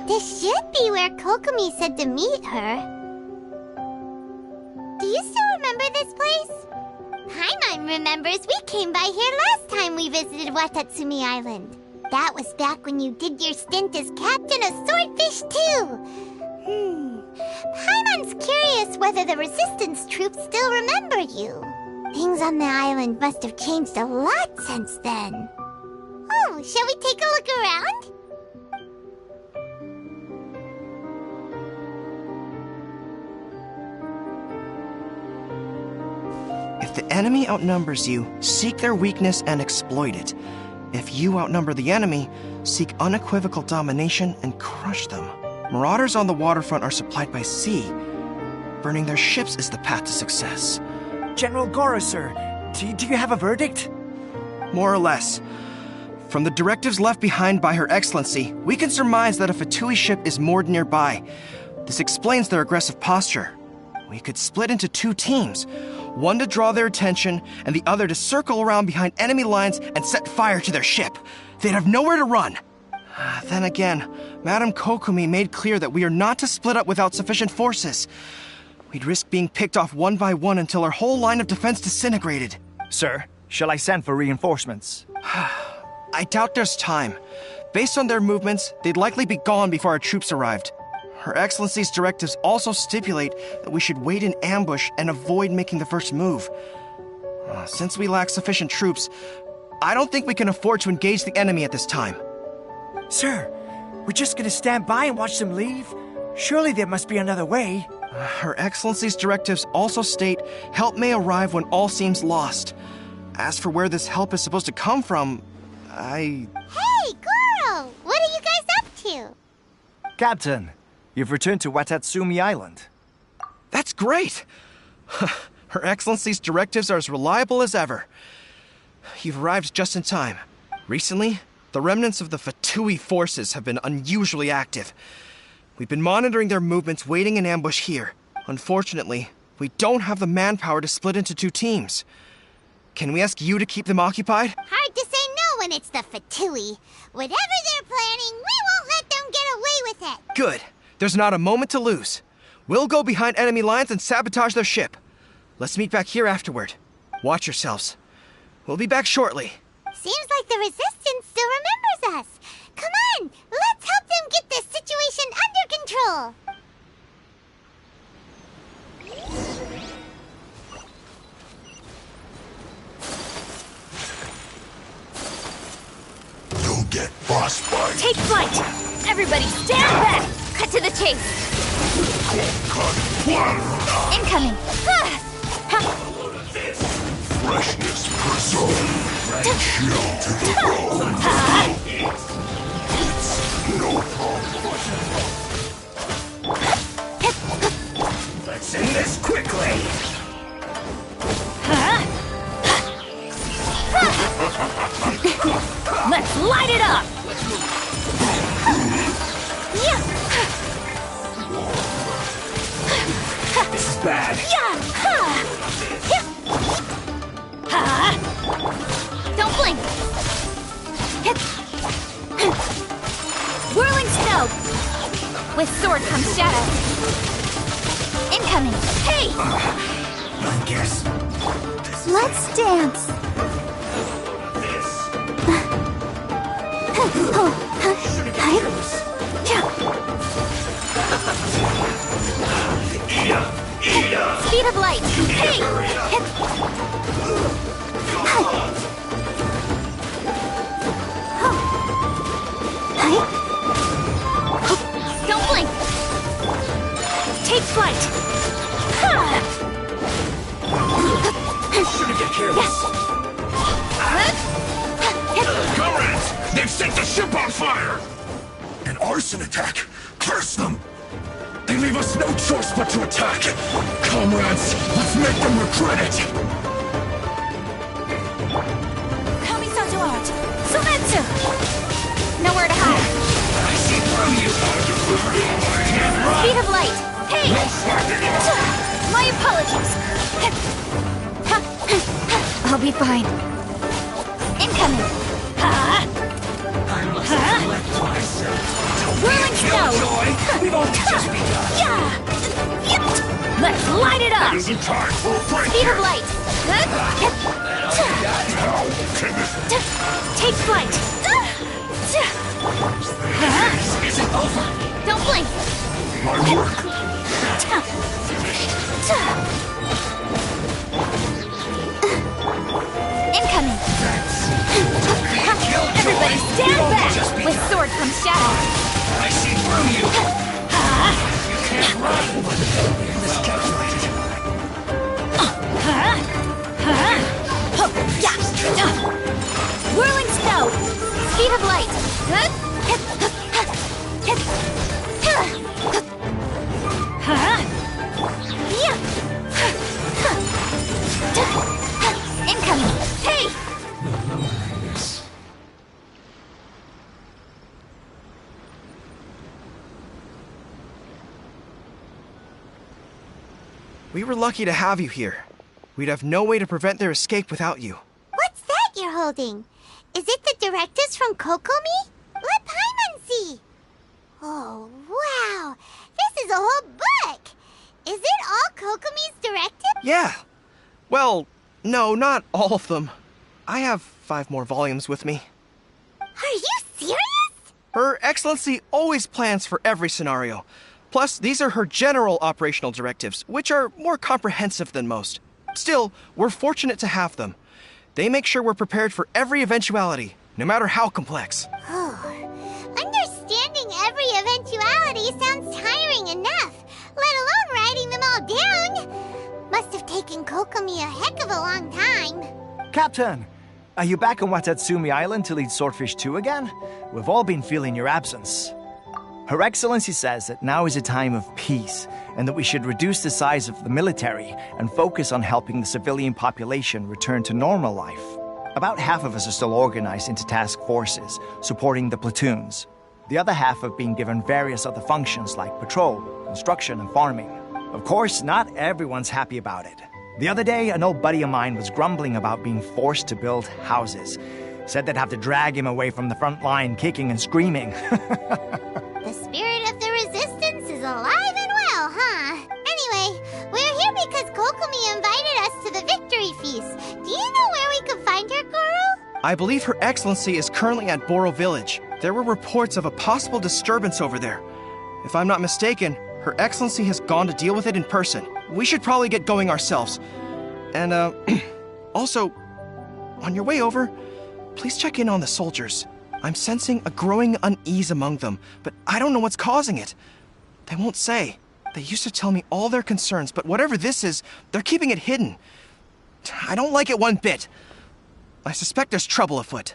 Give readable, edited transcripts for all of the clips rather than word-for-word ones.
This should be where Kokomi said to meet her. Do you still remember this place? Paimon remembers we came by here last time we visited Watatsumi Island. That was back when you did your stint as captain of Swordfish too. Paimon's curious whether the resistance troops still remember you. Things on the island must have changed a lot since then. Oh, shall we take a look around? If the enemy outnumbers you, seek their weakness and exploit it. If you outnumber the enemy, seek unequivocal domination and crush them. Marauders on the waterfront are supplied by sea. Burning their ships is the path to success. General Goro, sir, do you have a verdict? More or less. From the directives left behind by Her Excellency, we can surmise that a Fatui ship is moored nearby. This explains their aggressive posture. We could split into two teams. One to draw their attention, and the other to circle around behind enemy lines and set fire to their ship. They'd have nowhere to run. Then again, Madame Kokomi made clear that we are not to split up without sufficient forces. We'd risk being picked off one by one until our whole line of defense disintegrated. Sir, shall I send for reinforcements? I doubt there's time. Based on their movements, they'd likely be gone before our troops arrived. Her Excellency's directives also stipulate that we should wait in ambush and avoid making the first move. Since we lack sufficient troops, I don't think we can afford to engage the enemy at this time. Sir, we're just gonna stand by and watch them leave? Surely there must be another way. Her Excellency's directives also state help may arrive when all seems lost. As for where this help is supposed to come from, Hey, Goro! What are you guys up to? Captain, you've returned to Watatsumi Island. That's great! Her Excellency's directives are as reliable as ever. You've arrived just in time. Recently, the remnants of the Fatui forces have been unusually active. We've been monitoring their movements, waiting in ambush here. Unfortunately, we don't have the manpower to split into two teams. Can we ask you to keep them occupied? Hard to say no when it's the Fatui. Whatever they're planning, we won't let them get away with it. Good. There's not a moment to lose. We'll go behind enemy lines and sabotage their ship. Let's meet back here afterward. Watch yourselves. We'll be back shortly. Seems like the Resistance still remembers us. Come on, let's help them get this situation under control. You'll get frostbite. Take flight! Everybody stand back! Cut to the chase! Incoming! Freshness preserved and chill to the bone. It's no problem. Let's end this quickly! Let's light it up! This is bad. Don't blink! sword comes shadow. Incoming. Hey! I guess Let's dance. Speed of light. Hey! Don't blink. Take flight. shouldn't get careless. Comrades! They've set the ship on fire! An arson attack! Curse them! They leave us no choice but to attack! Comrades, let's make them regret it! Kamisato art. Somnolenta. Nowhere to hide. I see through you. Speed of light. Hey! My apologies. I'll be fine. Incoming. I must collect myself. Whirling snow. Joy, we've only just begun. Yeah. Let's light it up. It isn't time for a break Speed yet. of light. How can this... Take flight. This isn't over. Don't blink. My work Incoming. Everybody stand back. With sword comes shadow. I see through you. You can't run. Miscalculated. Whirling snow. Speed of light. Incoming. Hey! We were lucky to have you here. We'd have no way to prevent their escape without you. What's that you're holding? Is it the directives from Kokomi? Let Paimon see. Oh, wow. This is a whole book. Is it all Kokomi's directives? Yeah. Well, no, not all of them. I have 5 more volumes with me. Are you serious? Her Excellency always plans for every scenario. Plus, these are her general operational directives, which are more comprehensive than most. Still, we're fortunate to have them. They make sure we're prepared for every eventuality, no matter how complex. Understanding every eventuality sounds tiring enough, let alone writing them all down. Must have taken Kokomi a heck of a long time. Captain, are you back on Watatsumi Island to lead Swordfish 2 again? We've all been feeling your absence. Her Excellency says that now is a time of peace, and that we should reduce the size of the military and focus on helping the civilian population return to normal life. About half of us are still organized into task forces, supporting the platoons. The other half have been given various other functions like patrol, construction, and farming. Of course, not everyone's happy about it. The other day, an old buddy of mine was grumbling about being forced to build houses. Said they'd have to drag him away from the front line, kicking and screaming. The spirit of the resistance is alive and well, huh? Anyway, we're here because Kokomi invited us to the victory feast. Do you know where we could find her, Goro? I believe Her Excellency is currently at Boro Village. There were reports of a possible disturbance over there. If I'm not mistaken, Her Excellency has gone to deal with it in person. We should probably get going ourselves. And, also, on your way over, please check in on the soldiers. I'm sensing a growing unease among them, but I don't know what's causing it. They won't say. They used to tell me all their concerns, but whatever this is, they're keeping it hidden. I don't like it one bit. I suspect there's trouble afoot.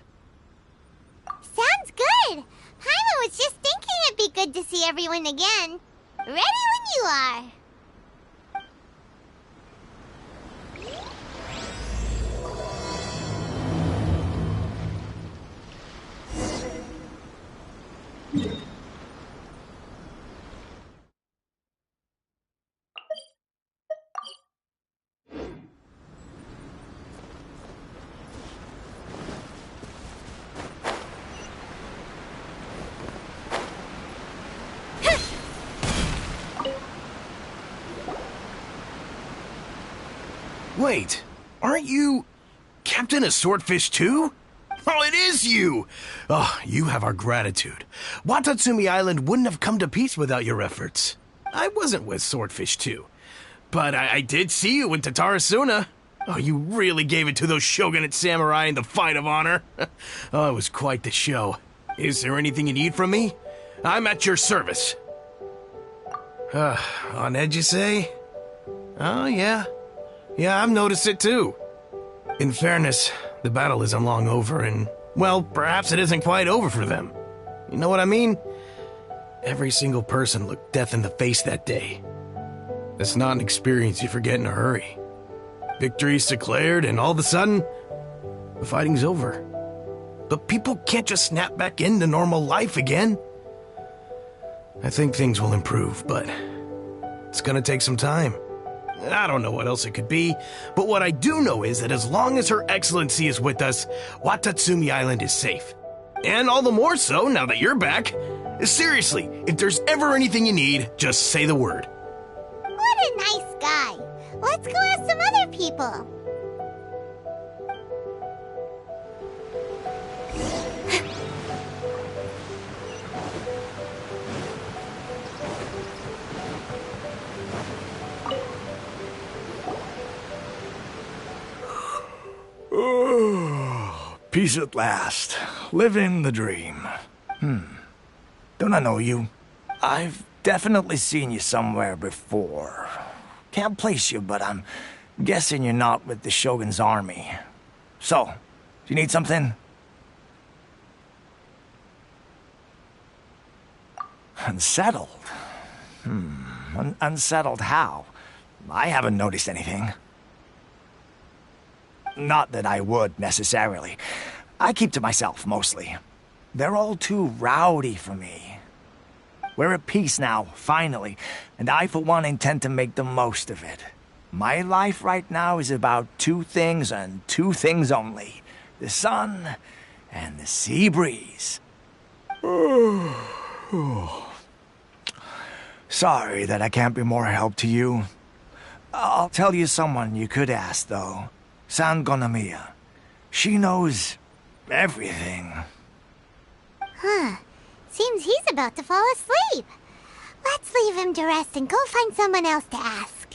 Sounds good. Paimon was just thinking it'd be good to see everyone again. Ready when you are. Wait, aren't you Captain of Swordfish too? Oh, it is you! Oh, you have our gratitude. Watatsumi Island wouldn't have come to peace without your efforts. I wasn't with Swordfish too, but I did see you in Tatarasuna. Oh, you really gave it to those shogunate samurai in the fight of honor. Oh, it was quite the show. Is there anything you need from me? I'm at your service. On edge, you say? Oh, yeah. Yeah, I've noticed it too. In fairness, the battle isn't long over, and, well, perhaps it isn't quite over for them. You know what I mean? Every single person looked death in the face that day. That's not an experience you forget in a hurry. Victory's declared, and all of a sudden, the fighting's over. But people can't just snap back into normal life again. I think things will improve, but it's gonna take some time. I don't know what else it could be, but what I do know is that as long as Her Excellency is with us, Watatsumi Island is safe. And all the more so now that you're back. Seriously, if there's ever anything you need, just say the word. What a nice guy. Let's go ask some other people. Peace at last. Living the dream. Don't I know you? I've definitely seen you somewhere before. Can't place you, but I'm guessing you're not with the Shogun's army. So, do you need something? Unsettled? Unsettled how? I haven't noticed anything. Not that I would, necessarily. I keep to myself, mostly. They're all too rowdy for me. We're at peace now, finally, and I, for one, intend to make the most of it. My life right now is about two things and two things only. The sun and the sea breeze. Sorry that I can't be more help to you. I'll tell you someone you could ask, though. San Gonamiya. She knows everything. Huh. Seems he's about to fall asleep. Let's leave him to rest and go find someone else to ask.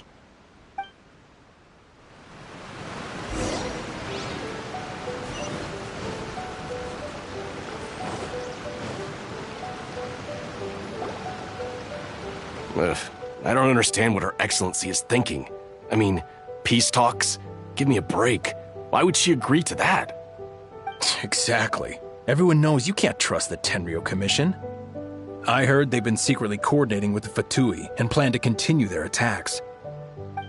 Ugh, I don't understand what Her Excellency is thinking. I mean, peace talks? Give me a break. Why would she agree to that? Exactly. Everyone knows you can't trust the Tenryo Commission. I heard they've been secretly coordinating with the Fatui and plan to continue their attacks.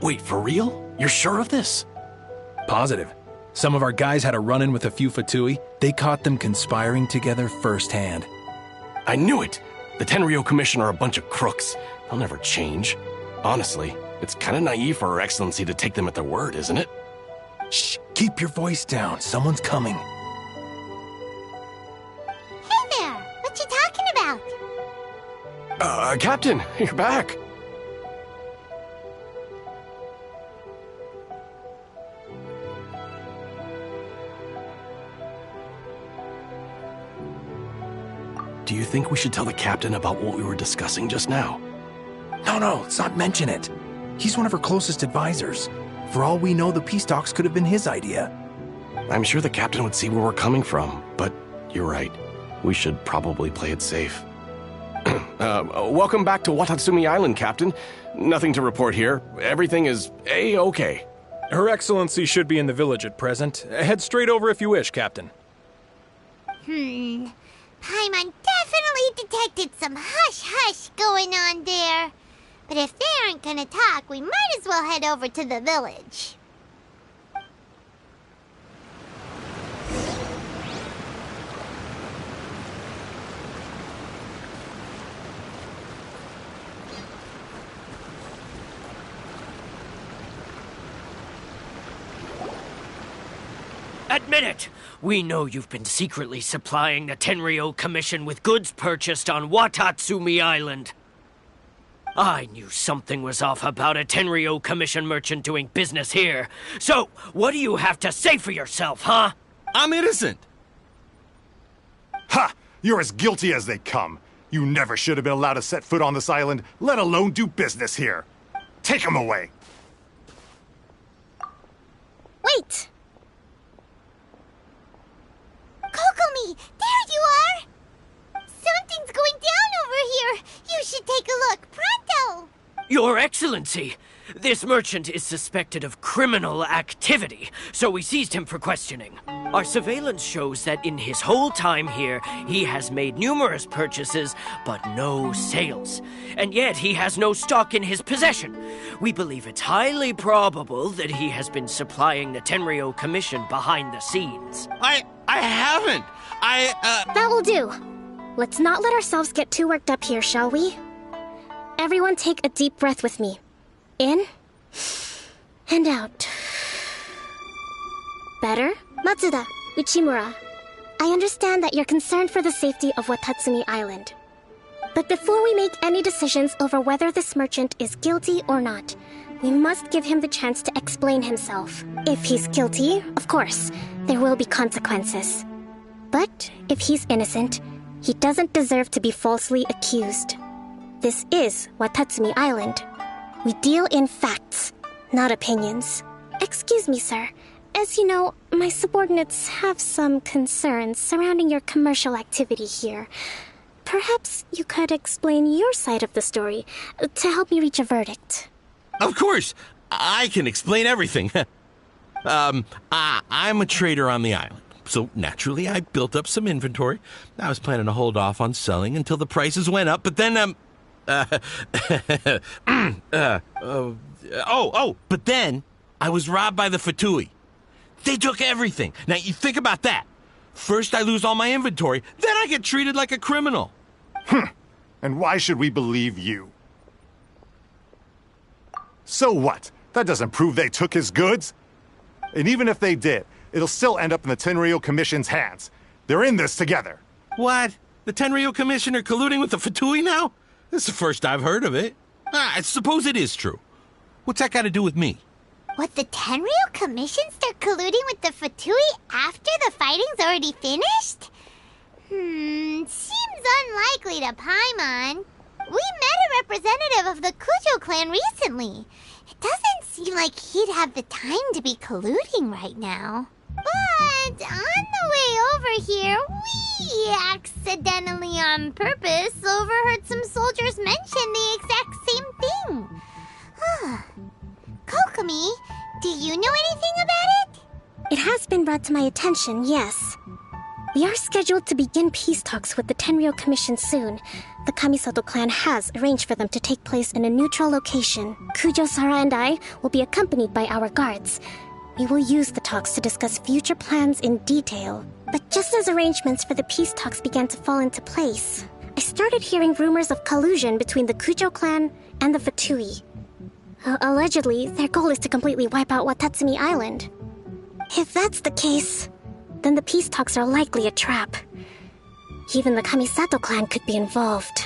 Wait, for real? You're sure of this? Positive. Some of our guys had a run-in with a few Fatui. They caught them conspiring together firsthand. I knew it! The Tenryo Commission are a bunch of crooks. They'll never change. Honestly, it's kind of naive for Her Excellency to take them at their word, isn't it? Shh, keep your voice down. Someone's coming. Hey there! What you talking about? Captain, you're back. Do you think we should tell the captain about what we were discussing just now? No, let's not mention it. He's one of her closest advisors. For all we know, the peace talks could have been his idea. I'm sure the captain would see where we're coming from, but you're right. We should probably play it safe. Welcome back to Watatsumi Island, Captain. Nothing to report here. Everything is A-okay. Her Excellency should be in the village at present. Head straight over if you wish, Captain. Paimon definitely detected some hush-hush going on there. But if they aren't gonna talk, we might as well head over to the village. Admit it! We know you've been secretly supplying the Tenryo Commission with goods purchased on Watatsumi Island. I knew something was off about a Tenryo Commission merchant doing business here. So, what do you have to say for yourself, huh? I'm innocent. Ha! You're as guilty as they come. You never should have been allowed to set foot on this island, let alone do business here. Take him away. Wait! Kokomi! There you are! Something's going down over here! You should take a look, pronto! Your Excellency, this merchant is suspected of criminal activity, so we seized him for questioning. Our surveillance shows that in his whole time here, he has made numerous purchases, but no sales. And yet he has no stock in his possession. We believe it's highly probable that he has been supplying the Tenryo Commission behind the scenes. I haven't. That will do. Let's not let ourselves get too worked up here, shall we? Everyone take a deep breath with me. In and out. Better? Matsuda, Uchimura, I understand that you're concerned for the safety of Watatsumi Island. But before we make any decisions over whether this merchant is guilty or not, we must give him the chance to explain himself. If he's guilty, of course, there will be consequences. But if he's innocent, he doesn't deserve to be falsely accused. This is Watatsumi Island. We deal in facts, not opinions. Excuse me, sir. As you know, my subordinates have some concerns surrounding your commercial activity here. Perhaps you could explain your side of the story to help me reach a verdict. Of course, I can explain everything. I'm a trader on the island, so naturally I built up some inventory. I was planning to hold off on selling until the prices went up, but then, but then I was robbed by the Fatui. They took everything. Now, you think about that. First, I lose all my inventory, then I get treated like a criminal. And why should we believe you? So what? That doesn't prove they took his goods. And even if they did, it'll still end up in the Tenryo Commission's hands. They're in this together. What? The Tenryo Commission are colluding with the Fatui now? This is the first I've heard of it. I suppose it is true. What's that got to do with me? What, the Tenryo Commission start colluding with the Fatui after the fighting's already finished? Seems unlikely to Paimon. We met a representative of the Kujo clan recently. It doesn't seem like he'd have the time to be colluding right now. But on the way over here, we accidentally on purpose overheard some soldiers mention the exact same thing. Kokomi, do you know anything about it? It has been brought to my attention, yes. We are scheduled to begin peace talks with the Tenryo Commission soon. The Kamisato clan has arranged for them to take place in a neutral location. Kujo-Sara and I will be accompanied by our guards. We will use the talks to discuss future plans in detail. But just as arrangements for the peace talks began to fall into place, I started hearing rumors of collusion between the Kujo clan and the Fatui. Allegedly, their goal is to completely wipe out Watatsumi Island. If that's the case, then the peace talks are likely a trap. Even the Kamisato clan could be involved.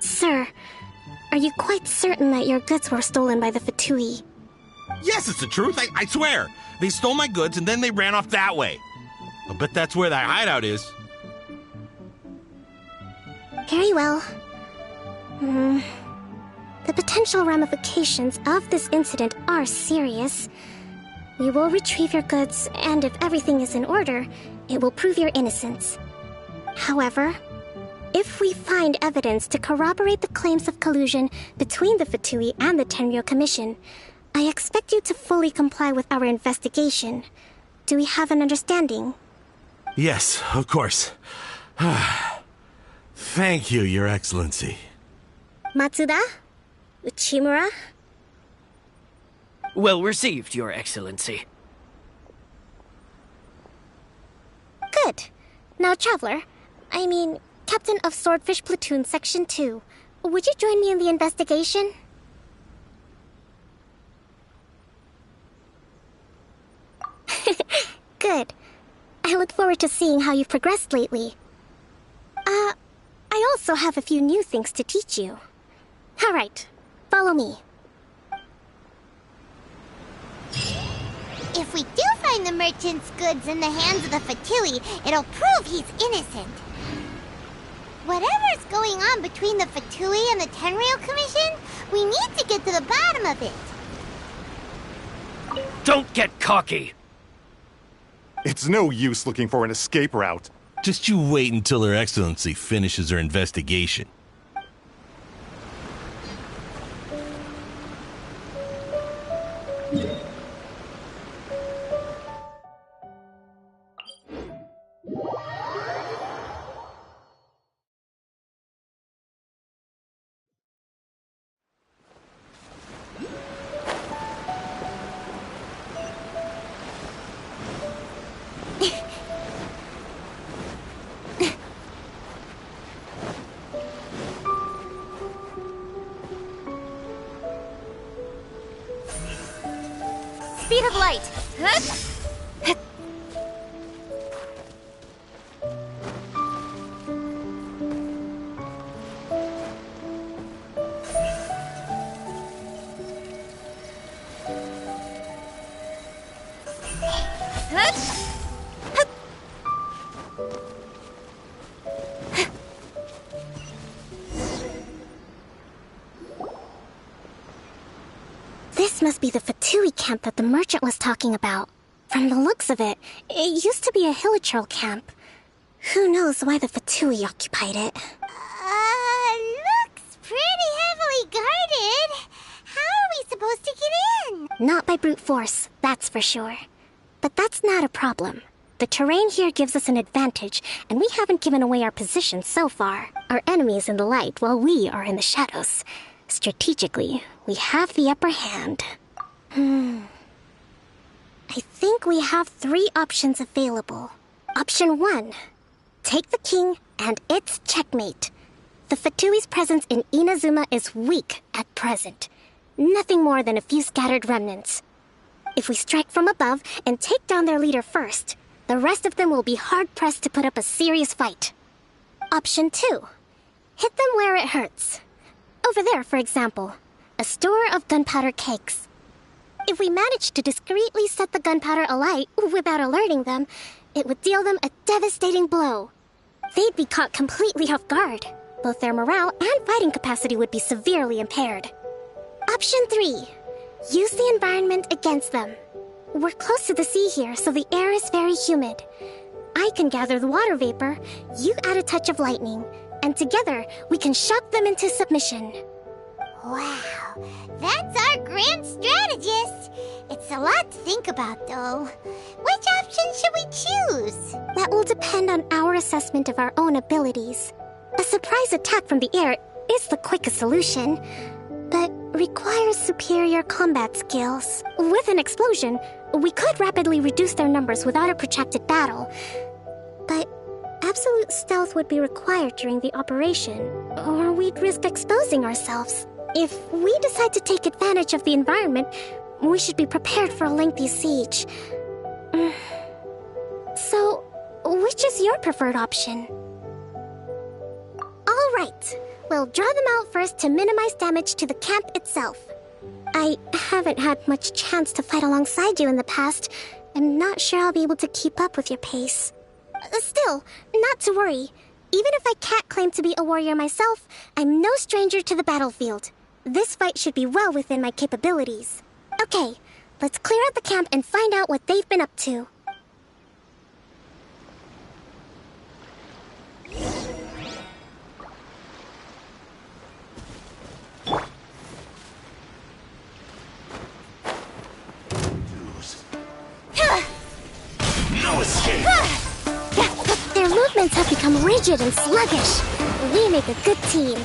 Sir, are you quite certain that your goods were stolen by the Fatui? Yes, it's the truth. I swear. They stole my goods and then they ran off that way. I bet that's where that hideout is. Very well. The potential ramifications of this incident are serious. We will retrieve your goods, and if everything is in order, it will prove your innocence. However, if we find evidence to corroborate the claims of collusion between the Fatui and the Tenryo Commission, I expect you to fully comply with our investigation. Do we have an understanding? Yes, of course. Thank you, Your Excellency. Matsuda? Uchimura? Well received, Your Excellency. Good. Now, Traveler, Captain of Swordfish Platoon Section 2, would you join me in the investigation? Good. I look forward to seeing how you've progressed lately. I also have a few new things to teach you. All right, follow me. If we do find the merchant's goods in the hands of the Fatui, it'll prove he's innocent. Whatever's going on between the Fatui and the Tenryou Commission, we need to get to the bottom of it. Don't get cocky! It's no use looking for an escape route. Just you wait until Her Excellency finishes her investigation. Speed of light! This must be the Fatui camp that the merchant was talking about. From the looks of it, it used to be a hilichurl camp. Who knows why the Fatui occupied it? Looks pretty heavily guarded. How are we supposed to get in? Not by brute force, that's for sure. But that's not a problem. The terrain here gives us an advantage, and we haven't given away our position so far. Our enemy is in the light, while we are in the shadows. Strategically, we have the upper hand. I think we have 3 options available. Option 1. Take the king, and it's checkmate. The Fatui's presence in Inazuma is weak at present. Nothing more than a few scattered remnants. If we strike from above and take down their leader first, the rest of them will be hard-pressed to put up a serious fight. Option 2. Hit them where it hurts. Over there, for example, a store of gunpowder kegs. If we manage to discreetly set the gunpowder alight without alerting them, it would deal them a devastating blow. They'd be caught completely off guard. Both their morale and fighting capacity would be severely impaired. Option 3. Use the environment against them. We're close to the sea here, so the air is very humid. I can gather the water vapor, you add a touch of lightning, and together we can shock them into submission. Wow, that's our grand strategist. It's a lot to think about, though. Which option should we choose? That will depend on our assessment of our own abilities. A surprise attack from the air is the quickest solution, but requires superior combat skills. With an explosion, we could rapidly reduce their numbers without a protracted battle, but absolute stealth would be required during the operation, or we'd risk exposing ourselves. If we decide to take advantage of the environment, we should be prepared for a lengthy siege. So, which is your preferred option? All right. We'll draw them out first to minimize damage to the camp itself. I haven't had much chance to fight alongside you in the past. I'm not sure I'll be able to keep up with your pace. Still, not to worry. Even if I can't claim to be a warrior myself, I'm no stranger to the battlefield. This fight should be well within my capabilities. Okay, let's clear out the camp and find out what they've been up to. No escape! Their movements have become rigid and sluggish. We make a good team.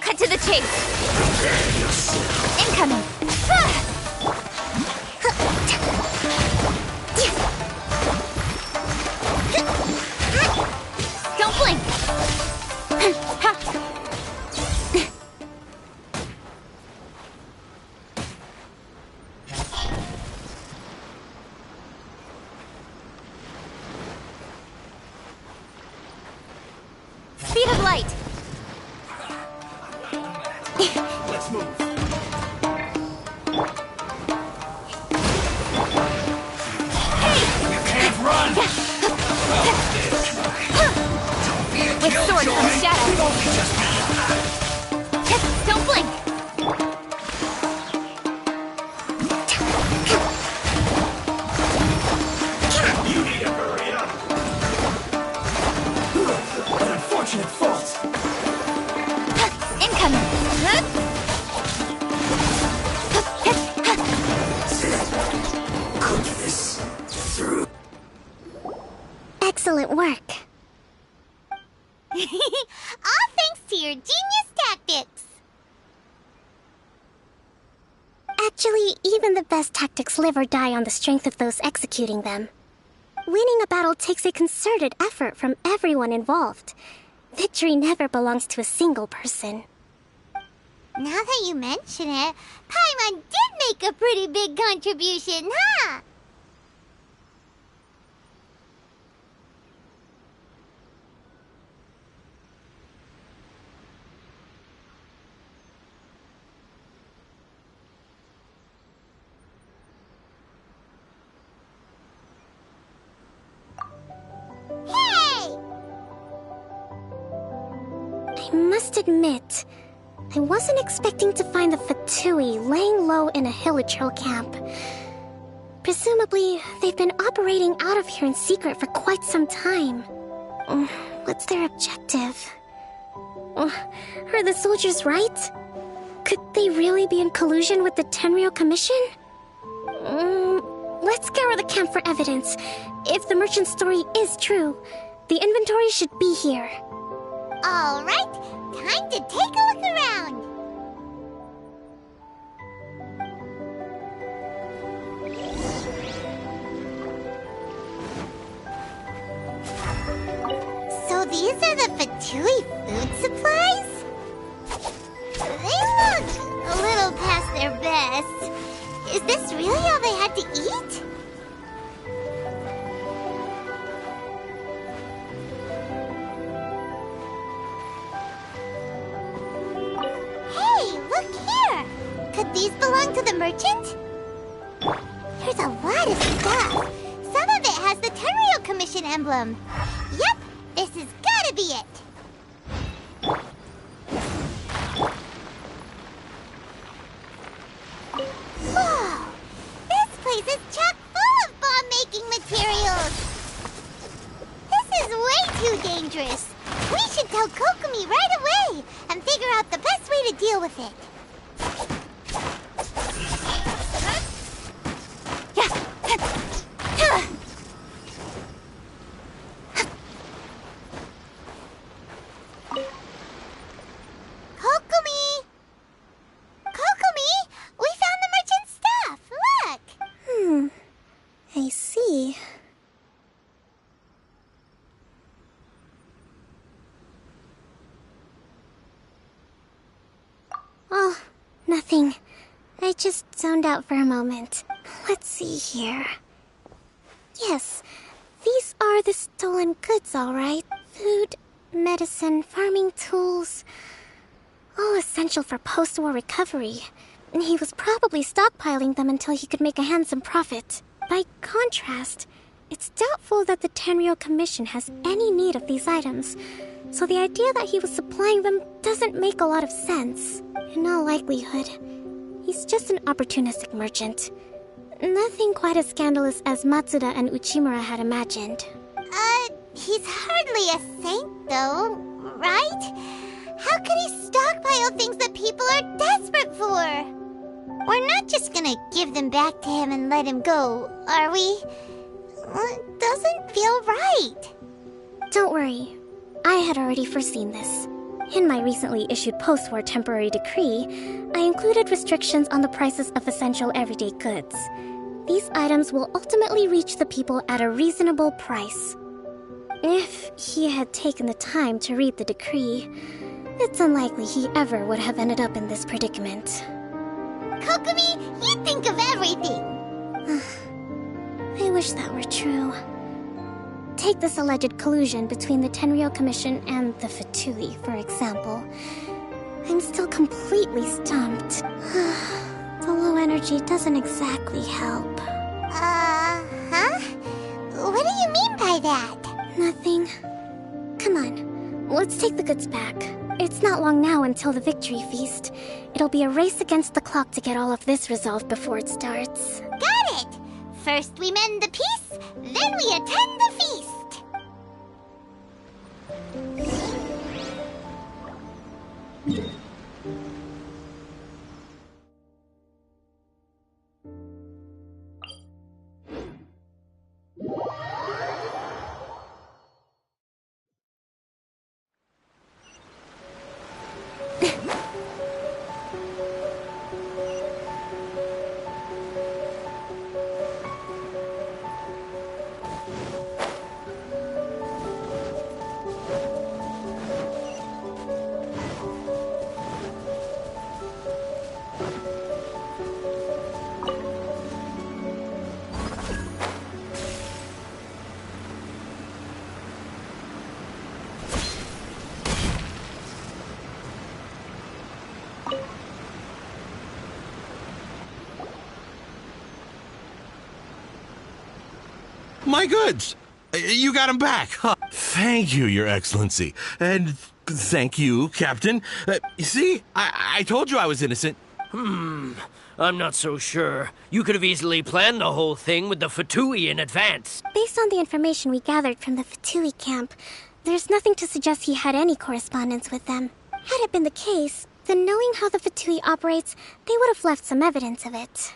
Cut to the chase! Incoming! Don't blink! Let's move. You can't run! With sword from shadow. Don't blink! You need to hurry up! An unfortunate fault! Incoming! Could this through? Excellent work. All thanks to your genius tactics. Actually, even the best tactics live or die on the strength of those executing them. Winning a battle takes a concerted effort from everyone involved. Victory never belongs to a single person. Now that you mention it, Paimon did make a pretty big contribution, huh? Hey! I must admit, I wasn't expecting to find the Fatui laying low in a Hilichurl camp. Presumably, they've been operating out of here in secret for quite some time. What's their objective? Are the soldiers right? Could they really be in collusion with the Tenryou Commission? Let's scour the camp for evidence. If the merchant's story is true, the inventory should be here. All right, time to take a look around. So these are the Fatui food supplies? They look a little past their best. Is this really all they had to eat? Hey, look here! Could these belong to the merchant? There's a lot of stuff. Some of it has the Tenryou Commission emblem. Yep, this has gotta be it. Whoa! This place is chock full of bomb-making materials! This is way too dangerous! We should tell Kokumi right away and figure out the best way to deal with it. Kokumi! Kokumi! We found the merchant's stuff! Look! I see. Oh, nothing. I just zoned out for a moment. Let's see here. Yes, these are the stolen goods, all right. Food, medicine, farming tools. All essential for post-war recovery. He was probably stockpiling them until he could make a handsome profit. By contrast, it's doubtful that the Tenryou Commission has any need of these items, so the idea that he was supplying them doesn't make a lot of sense. In all likelihood, he's just an opportunistic merchant. Nothing quite as scandalous as Matsuda and Uchimura had imagined. He's hardly a saint, though, right? How could he stockpile things that people are desperate for? We're not just gonna give them back to him and let him go, are we? It doesn't feel right. Don't worry. I had already foreseen this. In my recently issued post-war temporary decree, I included restrictions on the prices of essential everyday goods. These items will ultimately reach the people at a reasonable price. If he had taken the time to read the decree, it's unlikely he ever would have ended up in this predicament. Kokumi, you think of everything! I wish that were true. Take this alleged collusion between the Tenryou Commission and the Fatui, for example. I'm still completely stumped. The low energy doesn't exactly help. Huh? What do you mean by that? Nothing. Come on, let's take the goods back. It's not long now until the victory feast. It'll be a race against the clock to get all of this resolved before it starts. Got it! First we mend the peace, then we attend the feast! My goods! You got them back! Huh. Thank you, Your Excellency. And thank you, Captain. You see, I told you I was innocent. I'm not so sure. You could have easily planned the whole thing with the Fatui in advance. Based on the information we gathered from the Fatui camp, there's nothing to suggest he had any correspondence with them. Had it been the case, then knowing how the Fatui operates, they would have left some evidence of it.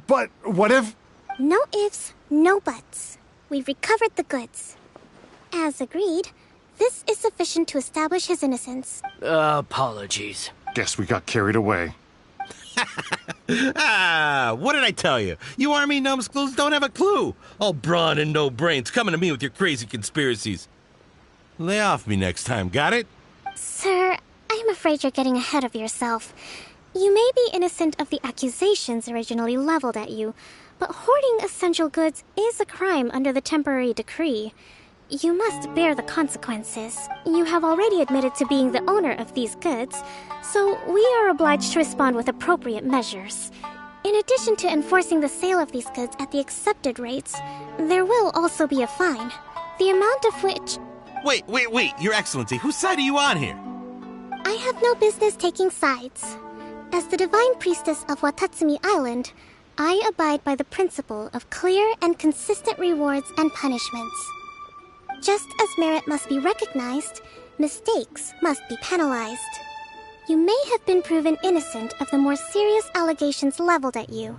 But what if... No ifs, no buts. We've recovered the goods. As agreed, this is sufficient to establish his innocence. Apologies. Guess we got carried away. What did I tell you? You army numbskulls don't have a clue. All brawn and no brains coming to me with your crazy conspiracies. Lay off me next time, got it? Sir, I'm afraid you're getting ahead of yourself. You may be innocent of the accusations originally leveled at you, but hoarding essential goods is a crime under the temporary decree. You must bear the consequences. You have already admitted to being the owner of these goods, so we are obliged to respond with appropriate measures. In addition to enforcing the sale of these goods at the accepted rates, there will also be a fine, the amount of which... Wait, Your Excellency, whose side are you on here? I have no business taking sides. As the Divine Priestess of Watatsumi Island, I abide by the principle of clear and consistent rewards and punishments. Just as merit must be recognized, mistakes must be penalized. You may have been proven innocent of the more serious allegations leveled at you,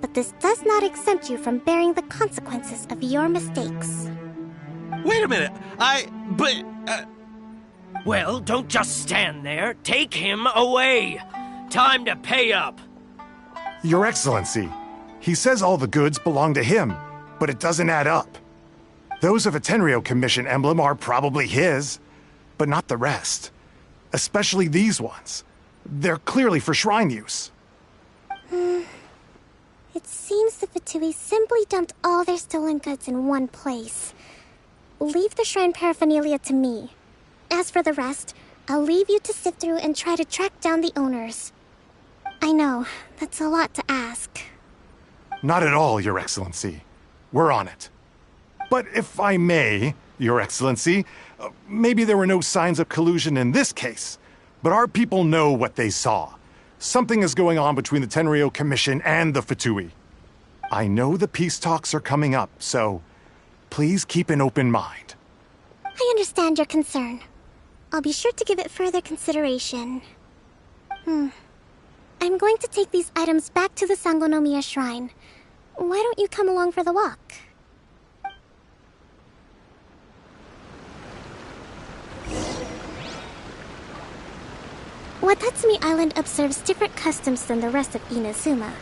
but this does not exempt you from bearing the consequences of your mistakes. Wait a minute, Well, don't just stand there. Take him away. Time to pay up. Your Excellency, he says all the goods belong to him, but it doesn't add up. Those of a Tenryo Commission emblem are probably his, but not the rest. Especially these ones. They're clearly for shrine use. It seems the Fatui simply dumped all their stolen goods in one place. Leave the shrine paraphernalia to me. As for the rest, I'll leave you to sift through and try to track down the owners. I know, that's a lot to ask. Not at all, Your Excellency. We're on it. But if I may, Your Excellency, maybe there were no signs of collusion in this case, but our people know what they saw. Something is going on between the Tenryo Commission and the Fatui. I know the peace talks are coming up, so please keep an open mind. I understand your concern. I'll be sure to give it further consideration. I'm going to take these items back to the Sangonomiya Shrine. Why don't you come along for the walk? Watatsumi Island observes different customs than the rest of Inazuma.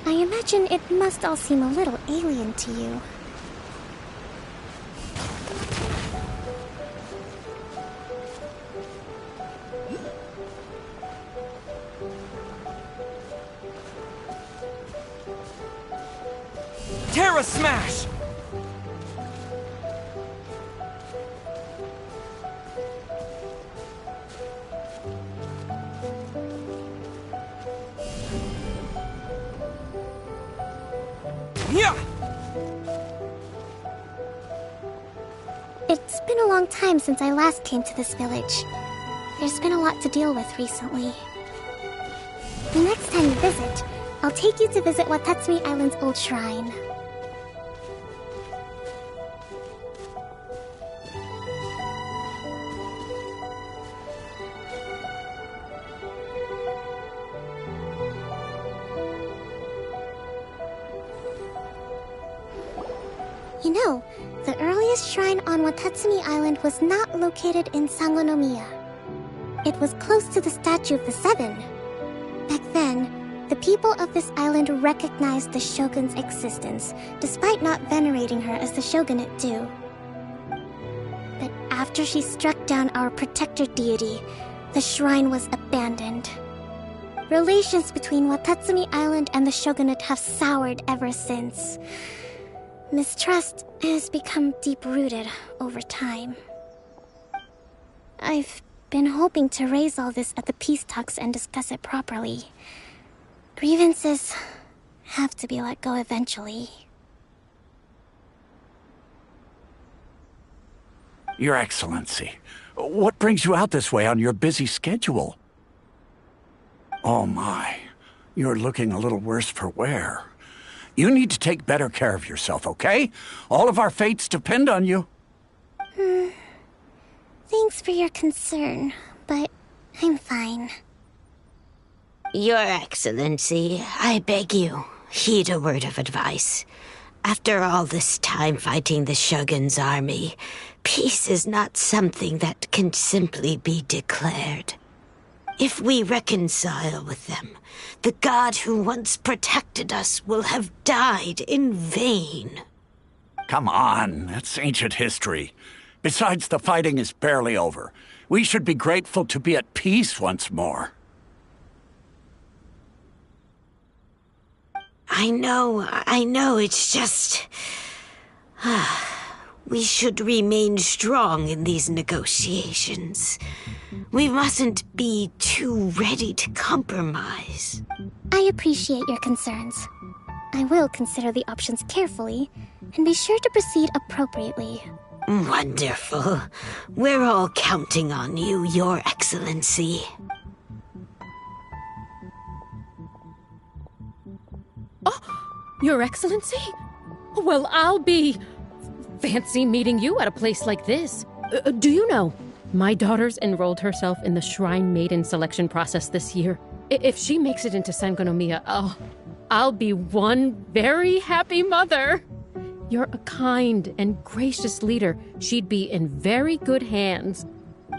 I imagine it must all seem a little alien to you. Terra Smash! Yeah. It's been a long time since I last came to this village. There's been a lot to deal with recently. The next time you visit, I'll take you to visit Watatsumi Island's old shrine. You know, the earliest shrine on Watatsumi Island was not located in Sangonomiya. It was close to the Statue of the Seven. Back then, the people of this island recognized the shogun's existence, despite not venerating her as the shogunate do. But after she struck down our protector deity, the shrine was abandoned. Relations between Watatsumi Island and the shogunate have soured ever since. Mistrust has become deep-rooted over time. I've been hoping to raise all this at the peace talks and discuss it properly. Grievances have to be let go eventually. Your Excellency, what brings you out this way on your busy schedule? Oh my, you're looking a little worse for wear. You need to take better care of yourself, okay? All of our fates depend on you. Thanks for your concern, but I'm fine. Your Excellency, I beg you, heed a word of advice. After all this time fighting the Shogun's army, peace is not something that can simply be declared. If we reconcile with them, the god who once protected us will have died in vain. Come on, that's ancient history. Besides, the fighting is barely over. We should be grateful to be at peace once more. I know, it's just... We should remain strong in these negotiations. We mustn't be too ready to compromise. I appreciate your concerns. I will consider the options carefully, and be sure to proceed appropriately. Wonderful. We're all counting on you, Your Excellency. Oh, Your Excellency? Well, I'll be... fancy meeting you at a place like this. Do you know, my daughter's enrolled herself in the Shrine Maiden selection process this year. If she makes it into Sangonomiya, I'll be one very happy mother. You're a kind and gracious leader. She'd be in very good hands.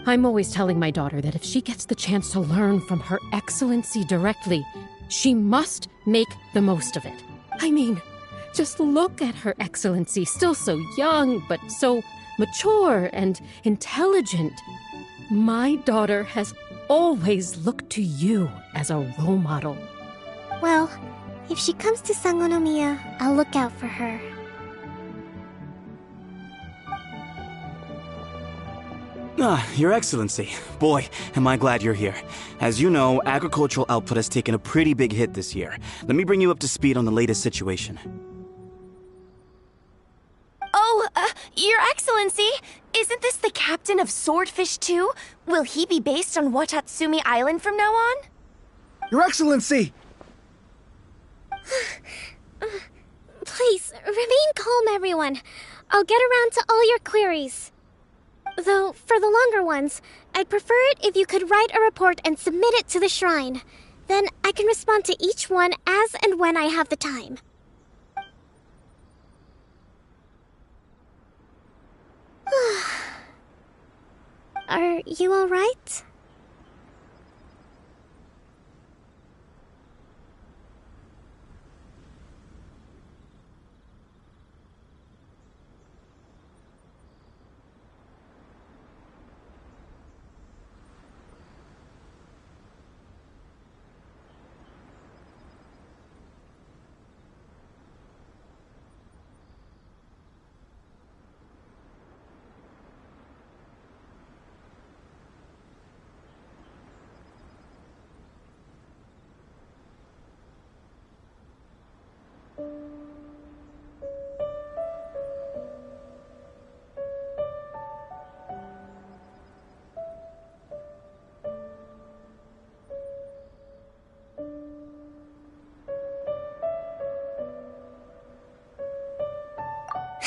I'm always telling my daughter that if she gets the chance to learn from Her Excellency directly, she must make the most of it. I mean, just look at Her Excellency, still so young, but so mature and intelligent. My daughter has always looked to you as a role model. Well, if she comes to Sangonomiya, I'll look out for her. Your Excellency. Boy, am I glad you're here. As you know, agricultural output has taken a pretty big hit this year. Let me bring you up to speed on the latest situation. Oh, Your Excellency, isn't this the captain of Swordfish 2? Will he be based on Watatsumi Island from now on? Your Excellency! Please, remain calm, everyone. I'll get around to all your queries. Though, for the longer ones, I'd prefer it if you could write a report and submit it to the shrine. Then I can respond to each one as and when I have the time. Are you all right?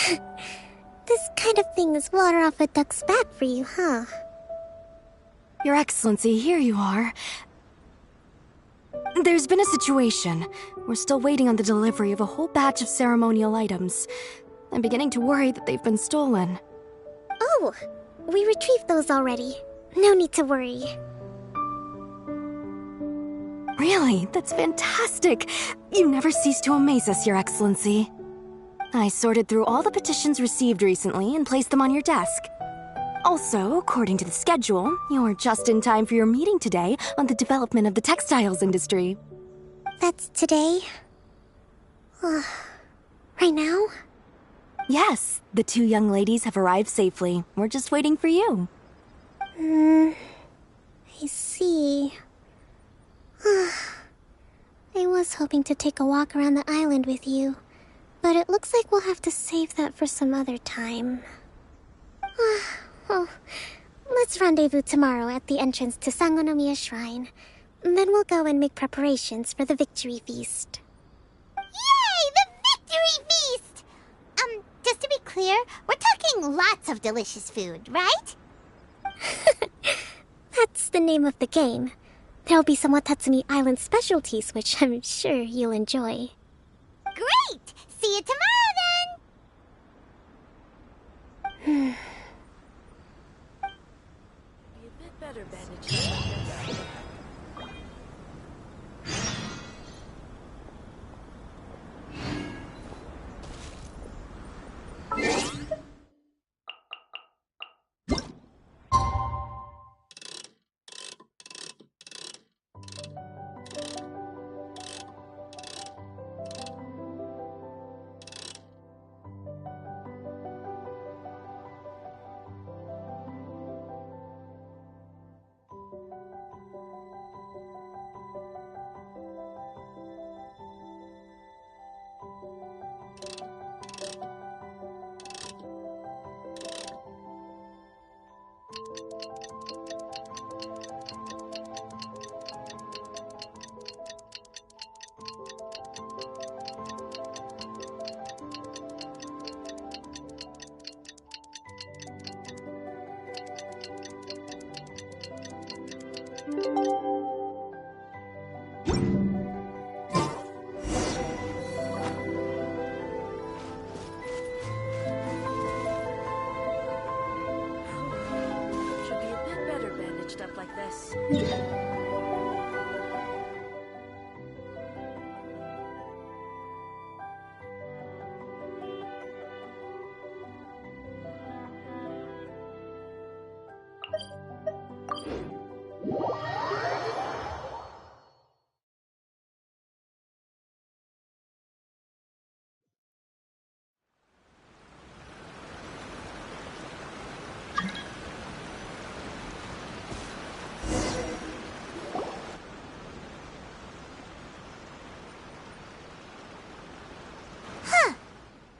This kind of thing is water off a duck's back for you, huh? Your Excellency, here you are. There's been a situation. We're still waiting on the delivery of a whole batch of ceremonial items. I'm beginning to worry that they've been stolen. Oh, we retrieved those already. No need to worry. Really? That's fantastic. You never cease to amaze us, Your Excellency. I sorted through all the petitions received recently and placed them on your desk. Also, according to the schedule, you're just in time for your meeting today on the development of the textiles industry. That's today? Right now? Yes, the 2 young ladies have arrived safely. We're just waiting for you. I see. I was hoping to take a walk around the island with you, but it looks like we'll have to save that for some other time. Well, let's rendezvous tomorrow at the entrance to Sangonomiya Shrine. Then we'll go and make preparations for the victory feast. Yay! The victory feast! Just to be clear, we're talking lots of delicious food, right? That's the name of the game. There'll be some Watatsumi Island specialties, which I'm sure you'll enjoy. Great! See you tomorrow, then! Be a bit better, bandage.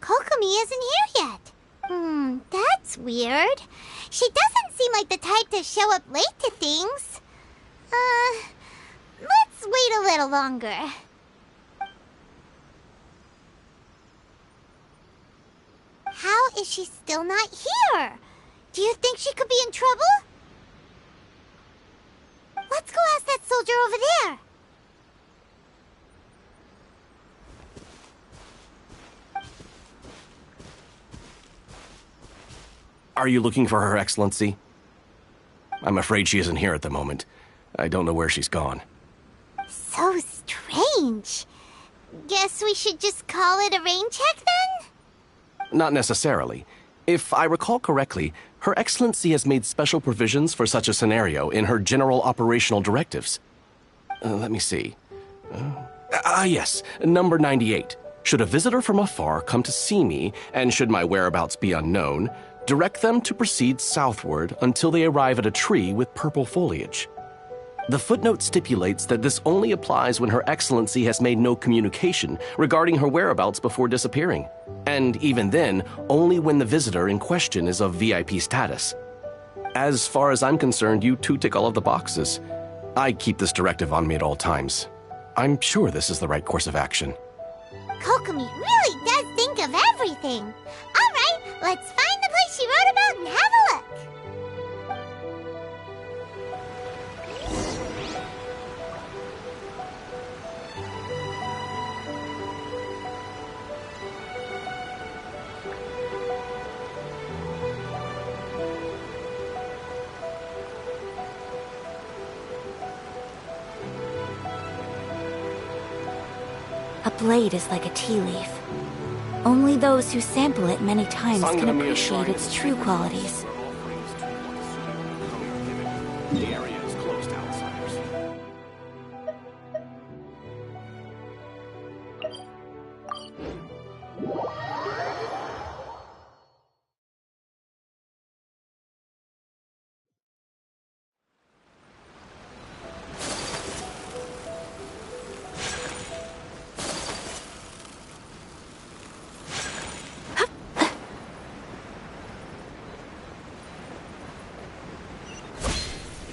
Kokomi isn't here yet. That's weird. She doesn't seem like the type to show up late to things. Let's wait a little longer. How is she still not here? Do you think she could be in trouble? Let's go ask that soldier over there. Are you looking for Her Excellency? I'm afraid she isn't here at the moment. I don't know where she's gone. So strange. Guess we should just call it a rain check then? Not necessarily. If I recall correctly, Her Excellency has made special provisions for such a scenario in her general operational directives. Let me see. Yes, number 98. Should a visitor from afar come to see me, and should my whereabouts be unknown, direct them to proceed southward until they arrive at a tree with purple foliage. The footnote stipulates that this only applies when Her Excellency has made no communication regarding her whereabouts before disappearing, and even then, only when the visitor in question is of VIP status. As far as I'm concerned, you two tick all of the boxes. I keep this directive on me at all times. I'm sure this is the right course of action. Kokomi really does think of everything. All right. Let's find the place she wrote about and have a look. A blade is like a tea leaf. Only those who sample it many times can appreciate its true qualities. The area is closed to outsiders.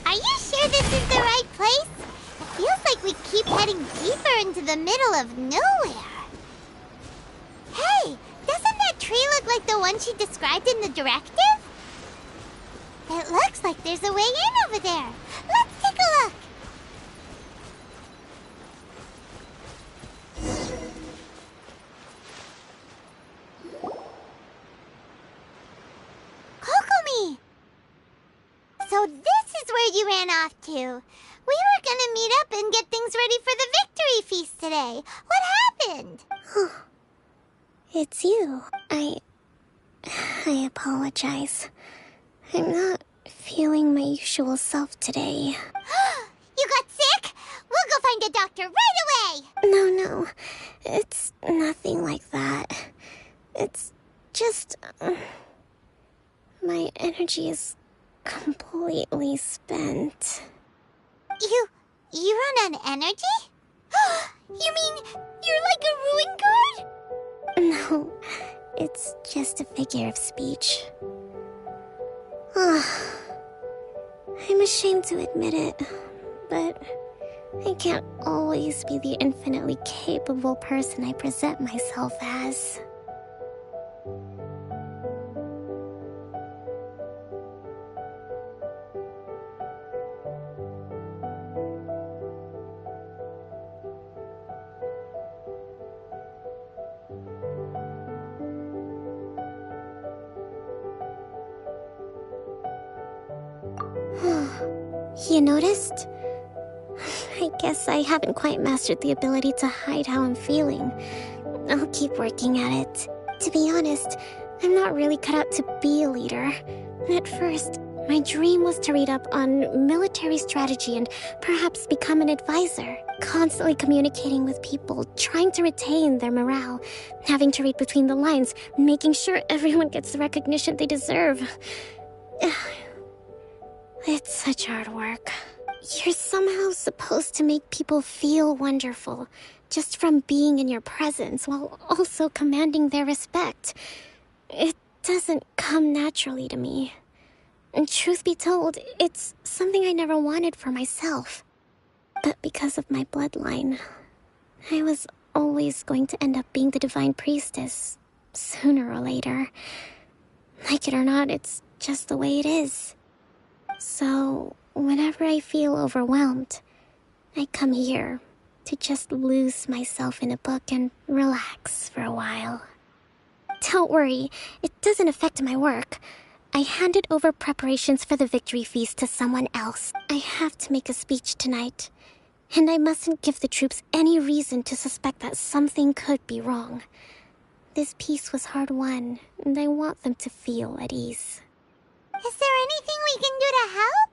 Are you sure this is the right place? It feels like we keep heading deeper into the middle of nowhere. Hey, doesn't that tree look like the one she described in the directive? It looks like there's a way in over there. Let's take a look. Kokomi! So this is where you ran off to. We were gonna meet up and get things ready for the victory feast today. What happened? It's you. I apologize. I'm not feeling my usual self today. You got sick? We'll go find a doctor right away! No. It's nothing like that. It's just... my energy is completely spent. You run on energy? You mean you're like a ruin guard? No, it's just a figure of speech. I'm ashamed to admit it, but I can't always be the infinitely capable person I present myself as. You noticed? I guess I haven't quite mastered the ability to hide how I'm feeling. I'll keep working at it. To be honest, I'm not really cut out to be a leader. At first, my dream was to read up on military strategy and perhaps become an advisor. Constantly communicating with people, trying to retain their morale, having to read between the lines, making sure everyone gets the recognition they deserve. It's such hard work. You're somehow supposed to make people feel wonderful, just from being in your presence, while also commanding their respect. It doesn't come naturally to me. And truth be told, it's something I never wanted for myself. But because of my bloodline, I was always going to end up being the divine priestess, sooner or later. Like it or not, it's just the way it is. So, whenever I feel overwhelmed, I come here to just lose myself in a book and relax for a while. Don't worry, it doesn't affect my work. I handed over preparations for the victory feast to someone else. I have to make a speech tonight, and I mustn't give the troops any reason to suspect that something could be wrong. This peace was hard won, and I want them to feel at ease. Is there anything we can do to help?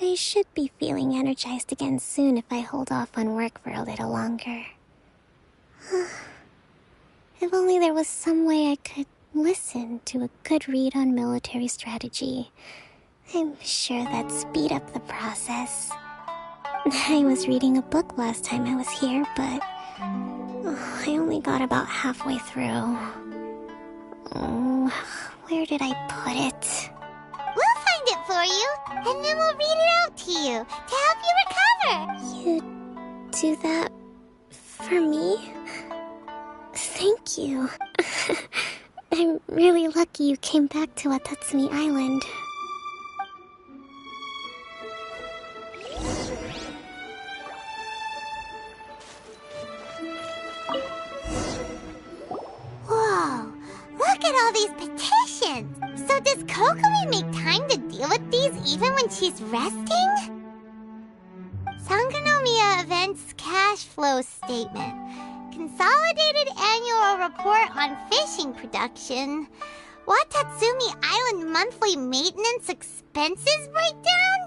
I should be feeling energized again soon if I hold off on work for a little longer. If only there was some way I could listen to a good read on military strategy. I'm sure that'd speed up the process. I was reading a book last time I was here, but I only got about halfway through. Where did I put it? We'll find it for you, and then we'll read it out to you to help you recover. You do that for me? Thank you. I'm really lucky you came back to Watatsumi Island. Whoa, look at all these petitions! So does Kokomi make time to deal with these even when she's resting? Sangonomiya Events Cash Flow Statement. Consolidated Annual Report on Fishing Production. Watatsumi Island Monthly Maintenance Expenses Breakdown?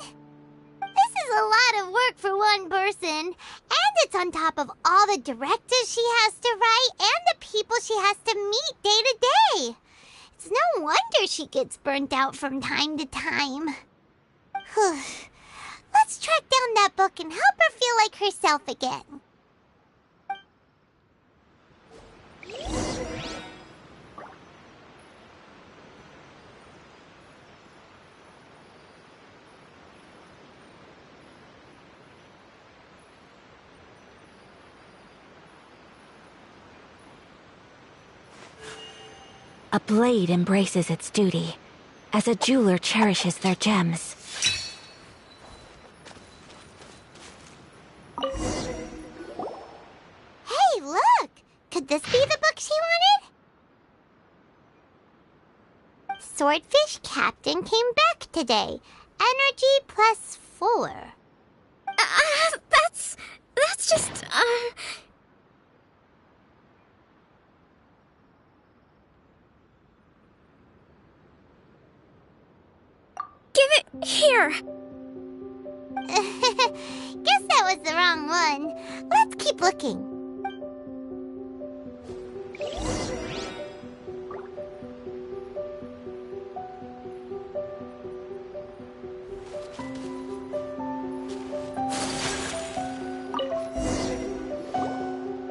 This is a lot of work for one person, and it's on top of all the directives she has to write and the people she has to meet day to day. It's no wonder she gets burnt out from time to time. Let's track down that book and help her feel like herself again. A blade embraces its duty, as a jeweler cherishes their gems. Hey, look! Could this be the book she wanted? Swordfish Captain came back today. Energy +4. That's just, Give it here! Guess that was the wrong one. Let's keep looking.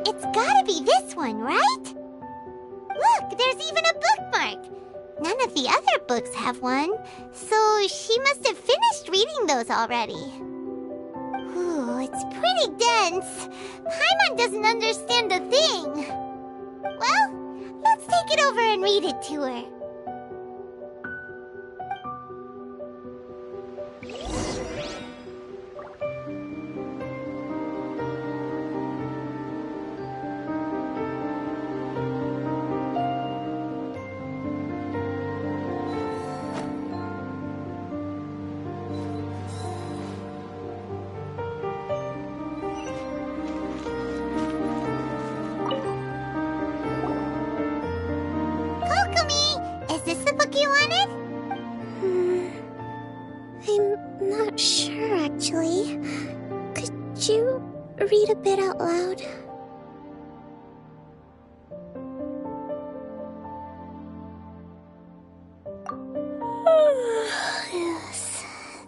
It's gotta be this one, right? Look, there's even a bookmark. None of the other books have one, so she must have finished reading those already. Ooh, it's pretty dense. Paimon doesn't understand a thing. Well, let's take it over and read it to her. Kokomi, is this the book you wanted? I'm not sure, actually. Could you read a bit out loud? Yes,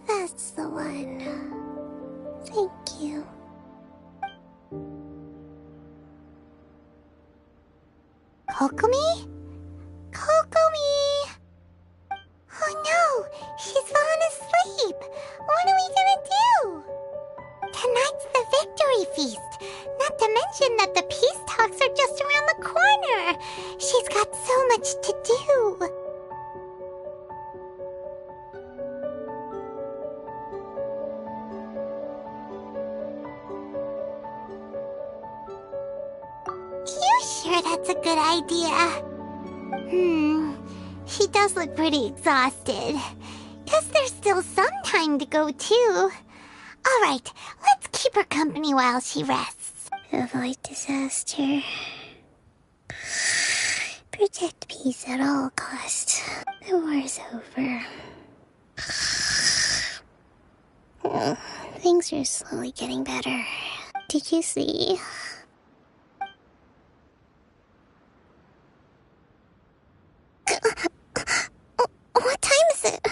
that's the one. Thank you. Kokomi? Kokomi! Oh no, she's fallen asleep. What are we gonna do? Tonight's the victory feast. Not to mention that the peace talks are just around the corner. She's got so much to do. You sure that's a good idea? She does look pretty exhausted. Guess there's still some time to go, too. Alright, let's keep her company while she rests. Avoid disaster. Protect peace at all costs. The war's over. Things are slowly getting better. Did you see? What time is it?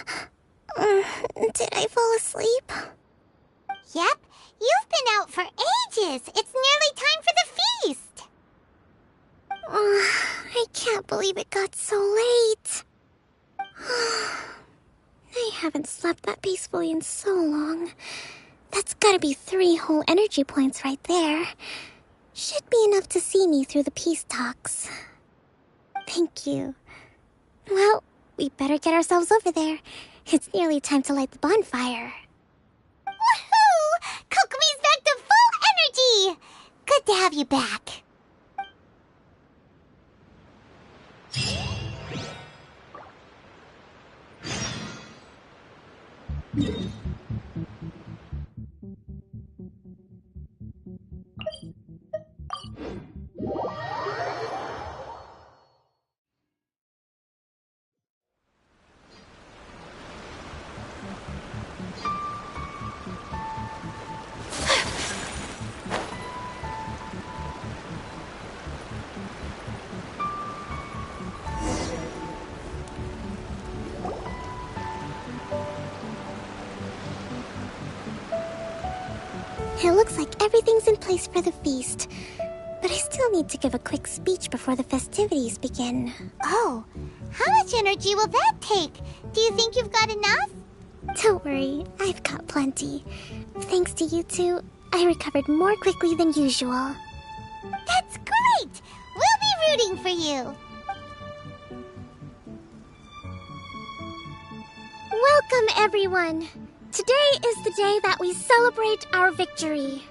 Did I fall asleep? Yep, you've been out for ages. It's nearly time for the feast. I can't believe it got so late. I haven't slept that peacefully in so long. That's gotta be 3 whole energy points right there. Should be enough to see me through the peace talks. Thank you. Well, we better get ourselves over there. It's nearly time to light the bonfire. Woohoo! Kokomi's back to full energy! Good to have you back. It looks like everything's in place for the feast. But I still need to give a quick speech before the festivities begin. Oh, how much energy will that take? Do you think you've got enough? Don't worry, I've got plenty. Thanks to you two, I recovered more quickly than usual. That's great! We'll be rooting for you. Welcome, everyone! Today is the day that we celebrate our victory.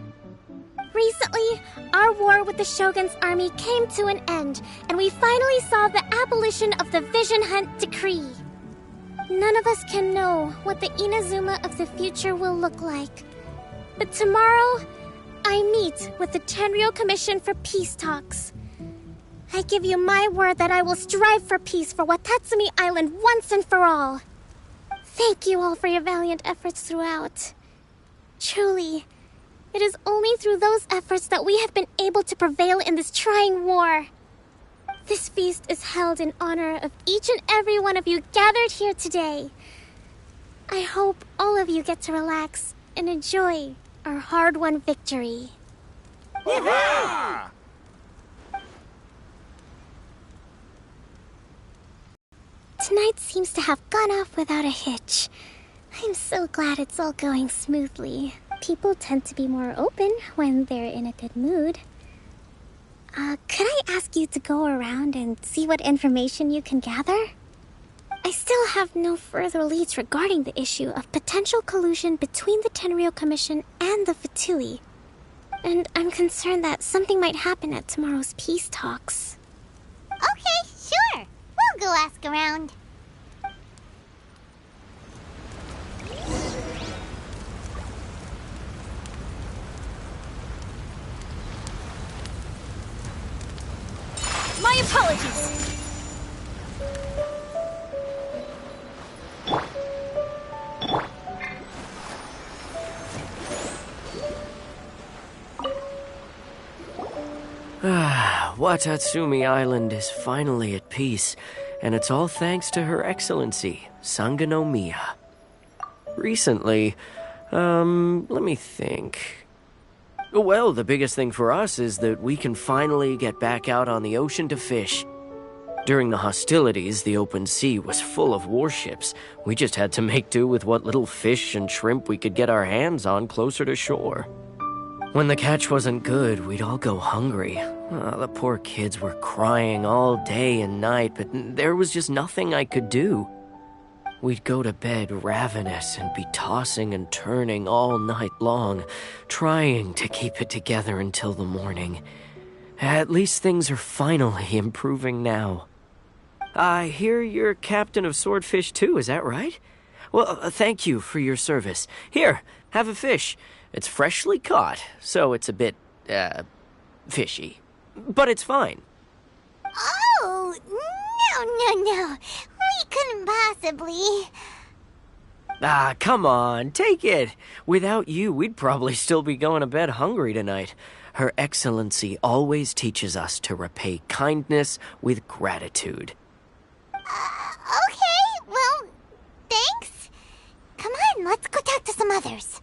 Recently, our war with the Shogun's army came to an end, and we finally saw the abolition of the Vision Hunt Decree. None of us can know what the Inazuma of the future will look like. But tomorrow, I meet with the Tenryou Commission for peace talks. I give you my word that I will strive for peace for Watatsumi Island once and for all. Thank you all for your valiant efforts throughout. Truly, it is only through those efforts that we have been able to prevail in this trying war. This feast is held in honor of each and every one of you gathered here today. I hope all of you get to relax and enjoy our hard-won victory. Yeehaw! Tonight seems to have gone off without a hitch. I'm so glad it's all going smoothly. People tend to be more open when they're in a good mood. Could I ask you to go around and see what information you can gather? I still have no further leads regarding the issue of potential collusion between the Tenryou Commission and the Fatui. And I'm concerned that something might happen at tomorrow's peace talks. Okay, sure. We'll go ask around. My apologies! Watatsumi Island is finally at peace, and it's all thanks to Her Excellency, Sangonomiya. Recently, let me think. Well, the biggest thing for us is that we can finally get back out on the ocean to fish. During the hostilities, the open sea was full of warships. We just had to make do with what little fish and shrimp we could get our hands on closer to shore. When the catch wasn't good, we'd all go hungry. The poor kids were crying all day and night, but there was just nothing I could do. We'd go to bed ravenous and be tossing and turning all night long, trying to keep it together until the morning. At least things are finally improving now. I hear you're captain of Swordfish too, is that right? Well, thank you for your service. Here, have a fish. It's freshly caught, so it's a bit, fishy. But it's fine. Oh, no. We couldn't possibly. Ah, come on, take it. Without you, we'd probably still be going to bed hungry tonight. Her Excellency always teaches us to repay kindness with gratitude. Okay, well, thanks. Come on, let's go talk to some others.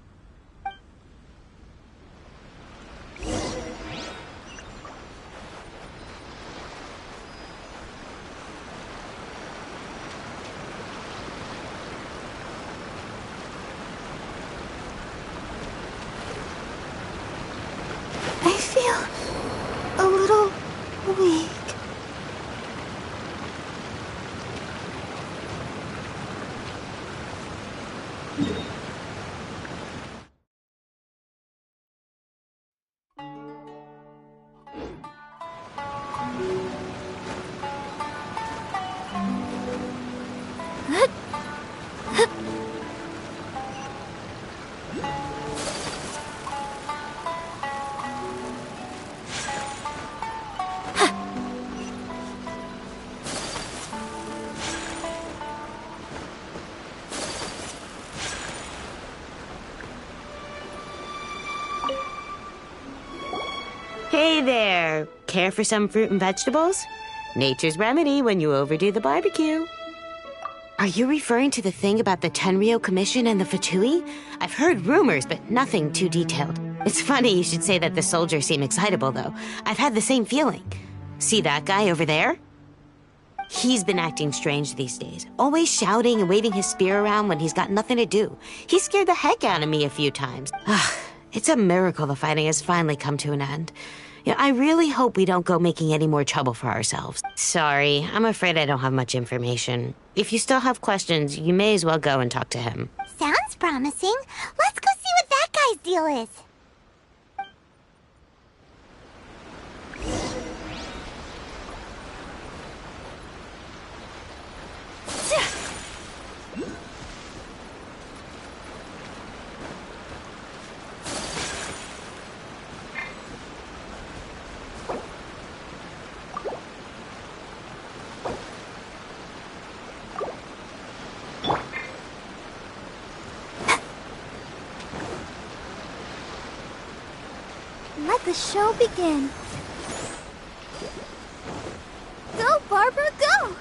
I feel a little weak. Hey there. Care for some fruit and vegetables? Nature's remedy when you overdo the barbecue. Are you referring to the thing about the Tenryo Commission and the Fatui? I've heard rumors, but nothing too detailed. It's funny you should say that the soldiers seem excitable, though. I've had the same feeling. See that guy over there? He's been acting strange these days, always shouting and waving his spear around when he's got nothing to do. He scared the heck out of me a few times. It's a miracle the fighting has finally come to an end. Yeah, I really hope we don't go making any more trouble for ourselves. Sorry, I'm afraid I don't have much information. If you still have questions, you may as well go and talk to him. Sounds promising. Let's go see what that guy's deal is. Let the show begin. Go, Barbara, go!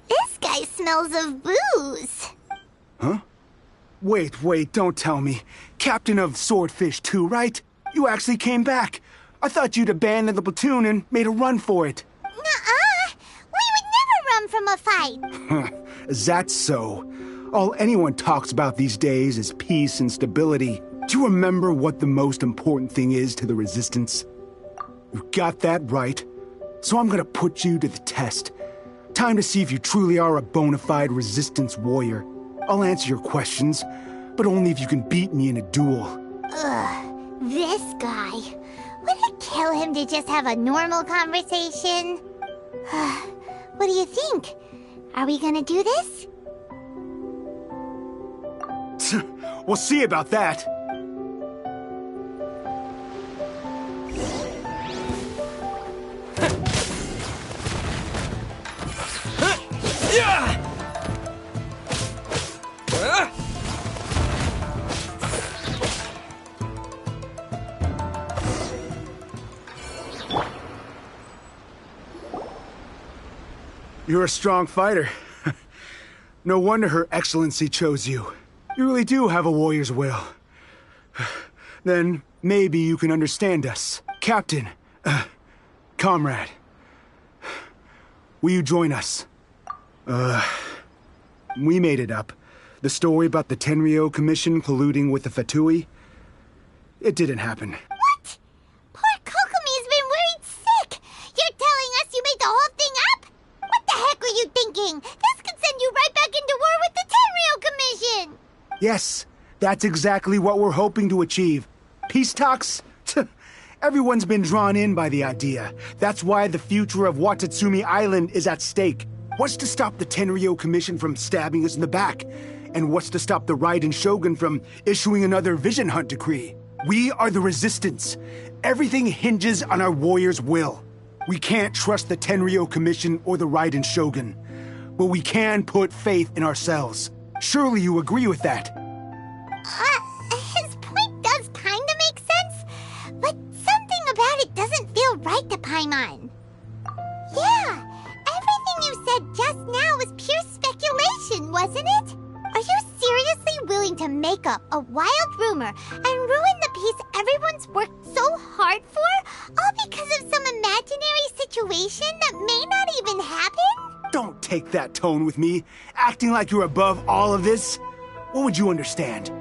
This guy smells of booze. Huh? Wait, don't tell me. Captain of Swordfish 2, right? You actually came back. I thought you'd abandoned the platoon and made a run for it. Nuh-uh. We would never run from a fight. Is that so? All anyone talks about these days is peace and stability. Do you remember what the most important thing is to the Resistance? You got that right. So I'm gonna put you to the test. Time to see if you truly are a bona fide Resistance warrior. I'll answer your questions, but only if you can beat me in a duel. Ugh, this guy. Would it kill him to just have a normal conversation? What do you think? Are we gonna do this? We'll see about that. You're a strong fighter. No wonder Her Excellency chose you. You really do have a warrior's will. Then maybe you can understand us. Captain, comrade, will you join us? We made it up. The story about the Tenryo Commission colluding with the Fatui, it didn't happen. What? Poor Kokomi's been worried sick. You're telling us you made the whole thing up? What the heck were you thinking? This could send you right back into war with the Tenryo Commission. Yes, that's exactly what we're hoping to achieve. Peace talks? Everyone's been drawn in by the idea. That's why the future of Watatsumi Island is at stake. What's to stop the Tenryo Commission from stabbing us in the back? And what's to stop the Raiden Shogun from issuing another Vision Hunt decree? We are the Resistance. Everything hinges on our warrior's will. We can't trust the Tenryo Commission or the Raiden Shogun, but we can put faith in ourselves. Surely you agree with that? His point does kinda make sense, but something about it doesn't feel right to Paimon. Yeah, everything you said just now was pure speculation, wasn't it? Are you seriously willing to make up a wild rumor and ruin the peace everyone's worked so hard for, all because of some imaginary situation that may not even happen? Don't take that tone with me, acting like you're above all of this. What would you understand?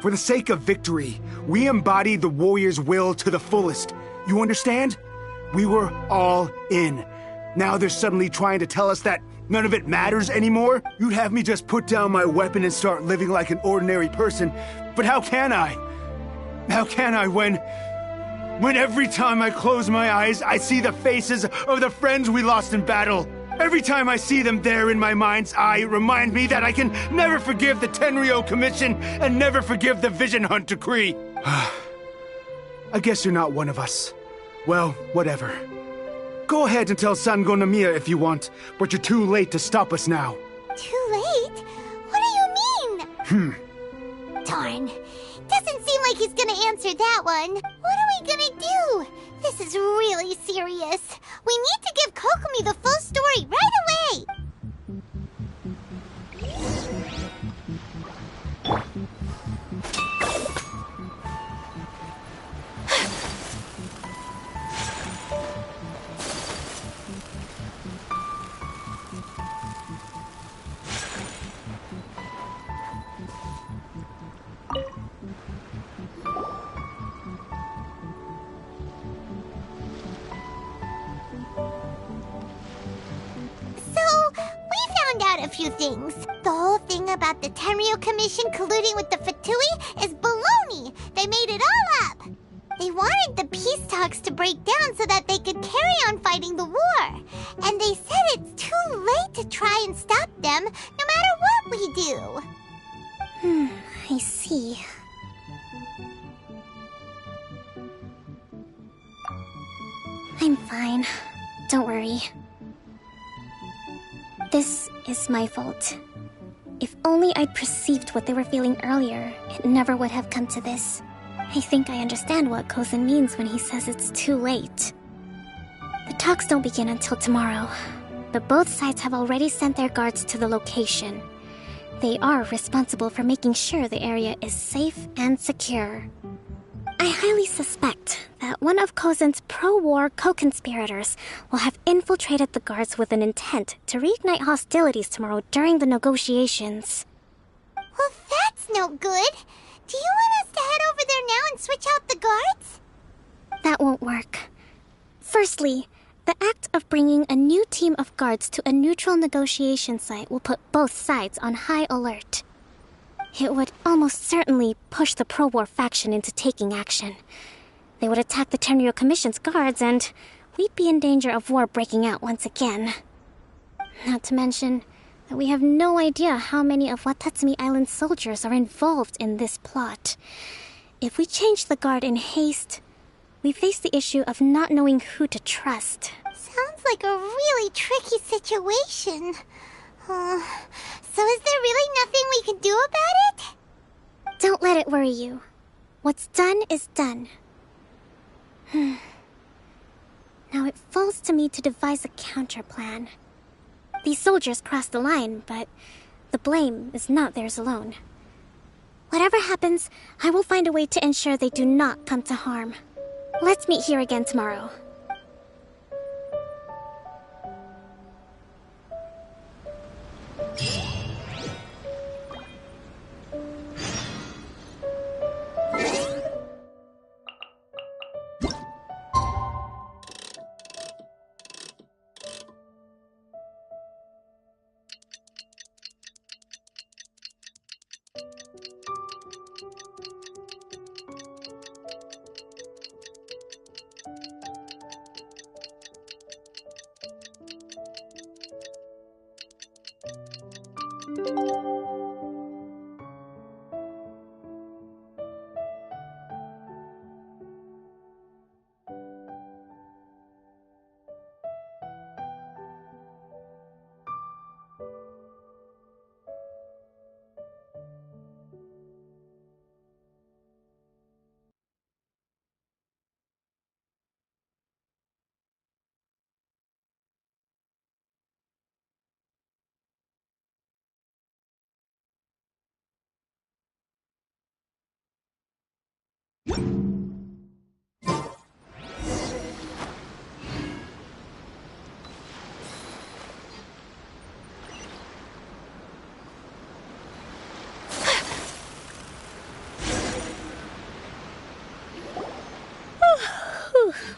For the sake of victory, we embodied the warrior's will to the fullest. You understand? We were all in. Now they're suddenly trying to tell us that none of it matters anymore? You'd have me just put down my weapon and start living like an ordinary person. But how can I? How can I when every time I close my eyes, I see the faces of the friends we lost in battle? Every time I see them there in my mind's eye, it reminds me that I can never forgive the Tenryo Commission and never forgive the Vision Hunt decree. I guess you're not one of us. Well, whatever. Go ahead and tell Sango Namiya if you want, but you're too late to stop us now. Too late? What do you mean? Darn. Doesn't seem like he's gonna answer that one. What are we gonna do? This is really serious. We need to give Kokomi the full story right away! A few things. The whole thing about the Tenryo Commission colluding with the Fatui is baloney. They made it all up. They wanted the peace talks to break down so that they could carry on fighting the war. And they said it's too late to try and stop them, no matter what we do. I see. I'm fine. Don't worry. This is my fault. If only I'd perceived what they were feeling earlier, it never would have come to this. I think I understand what Kaizen means when he says it's too late. The talks don't begin until tomorrow, but both sides have already sent their guards to the location. They are responsible for making sure the area is safe and secure. I highly suspect that one of Kaizen's pro-war co-conspirators will have infiltrated the guards with an intent to reignite hostilities tomorrow during the negotiations. Well, that's no good. Do you want us to head over there now and switch out the guards? That won't work. Firstly, the act of bringing a new team of guards to a neutral negotiation site will put both sides on high alert. It would almost certainly push the pro-war faction into taking action. They would attack the Tenryo Commission's guards, and we'd be in danger of war breaking out once again. Not to mention that we have no idea how many of Watatsumi Island's soldiers are involved in this plot. If we change the guard in haste, we face the issue of not knowing who to trust. Sounds like a really tricky situation. So is there really nothing we can do about it? Don't let it worry you. What's done is done. Now it falls to me to devise a counter plan. These soldiers crossed the line, but the blame is not theirs alone. Whatever happens, I will find a way to ensure they do not come to harm. Let's meet here again tomorrow.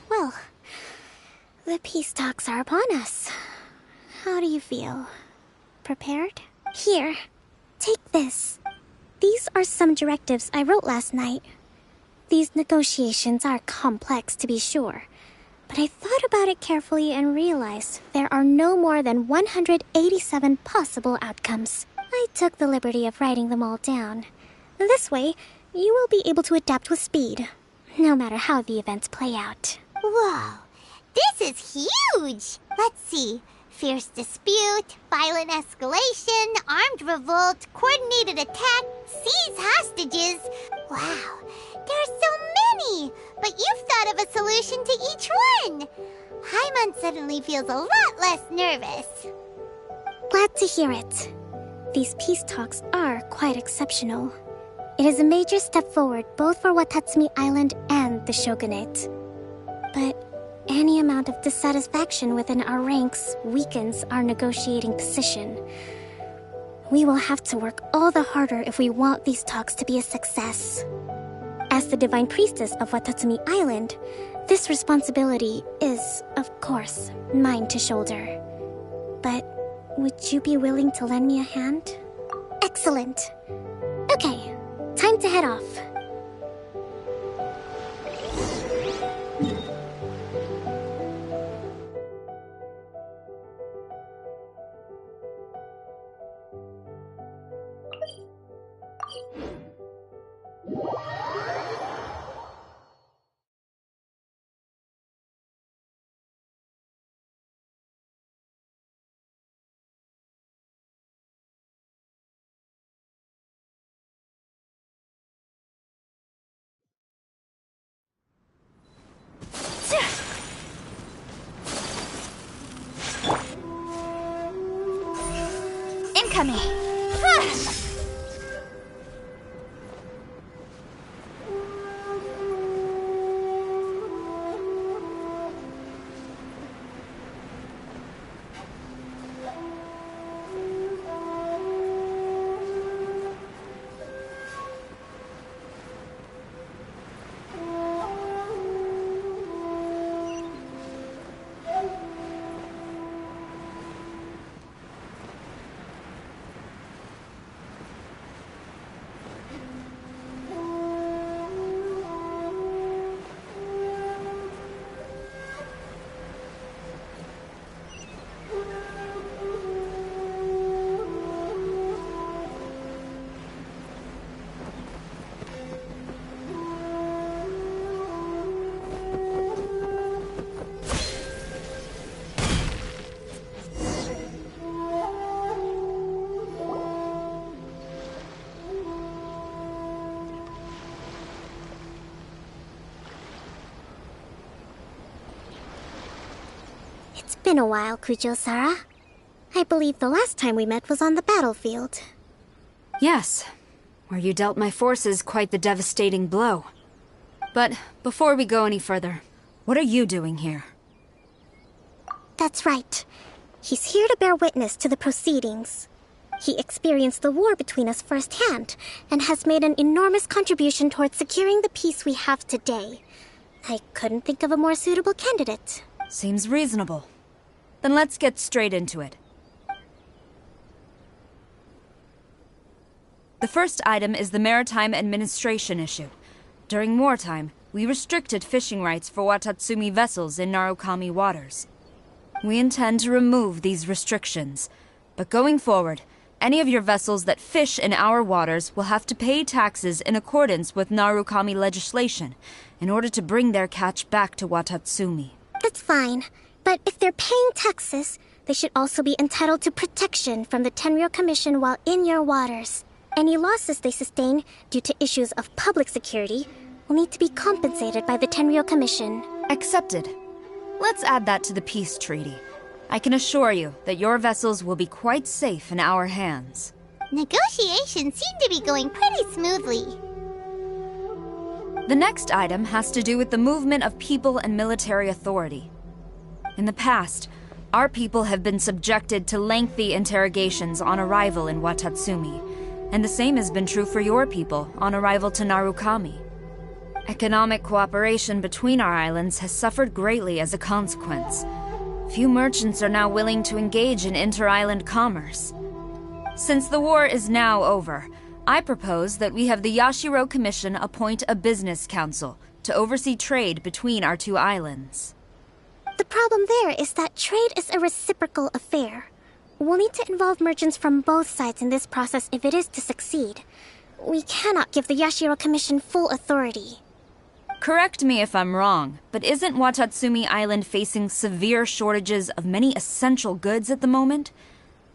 Well, the peace talks are upon us. How do you feel? Prepared? Here, take this. These are some directives I wrote last night. These negotiations are complex, to be sure, but I thought about it carefully and realized there are no more than 187 possible outcomes. I took the liberty of writing them all down. This way, you will be able to adapt with speed, no matter how the events play out. Whoa, this is huge! Let's see. Fierce dispute, violent escalation, armed revolt, coordinated attack, seize hostages. Wow, there are so many! But you've thought of a solution to each one! Paimon suddenly feels a lot less nervous. Glad to hear it. These peace talks are quite exceptional. It is a major step forward both for Watatsumi Island and the Shogunate. But any amount of dissatisfaction within our ranks weakens our negotiating position. We will have to work all the harder if we want these talks to be a success. As the Divine Priestess of Watatsumi Island, this responsibility is, of course, mine to shoulder. But would you be willing to lend me a hand? Excellent. Okay, time to head off. Incoming! It's been a while, Kujo-Sara. I believe the last time we met was on the battlefield. Yes, where you dealt my forces quite the devastating blow. But before we go any further, what are you doing here? That's right. He's here to bear witness to the proceedings. He experienced the war between us firsthand, and has made an enormous contribution towards securing the peace we have today. I couldn't think of a more suitable candidate. Seems reasonable. Then let's get straight into it. The first item is the Maritime Administration issue. During wartime, we restricted fishing rights for Watatsumi vessels in Narukami waters. We intend to remove these restrictions, but going forward, any of your vessels that fish in our waters will have to pay taxes in accordance with Narukami legislation in order to bring their catch back to Watatsumi. That's fine, but if they're paying taxes, they should also be entitled to protection from the Tenryou Commission while in your waters. Any losses they sustain due to issues of public security will need to be compensated by the Tenryou Commission. Accepted. Let's add that to the peace treaty. I can assure you that your vessels will be quite safe in our hands. Negotiations seem to be going pretty smoothly. The next item has to do with the movement of people and military authority. In the past, our people have been subjected to lengthy interrogations on arrival in Watatsumi, and the same has been true for your people on arrival to Narukami. Economic cooperation between our islands has suffered greatly as a consequence. Few merchants are now willing to engage in inter-island commerce. Since the war is now over, I propose that we have the Yashiro Commission appoint a business council to oversee trade between our two islands. The problem there is that trade is a reciprocal affair. We'll need to involve merchants from both sides in this process if it is to succeed. We cannot give the Yashiro Commission full authority. Correct me if I'm wrong, but isn't Watatsumi Island facing severe shortages of many essential goods at the moment?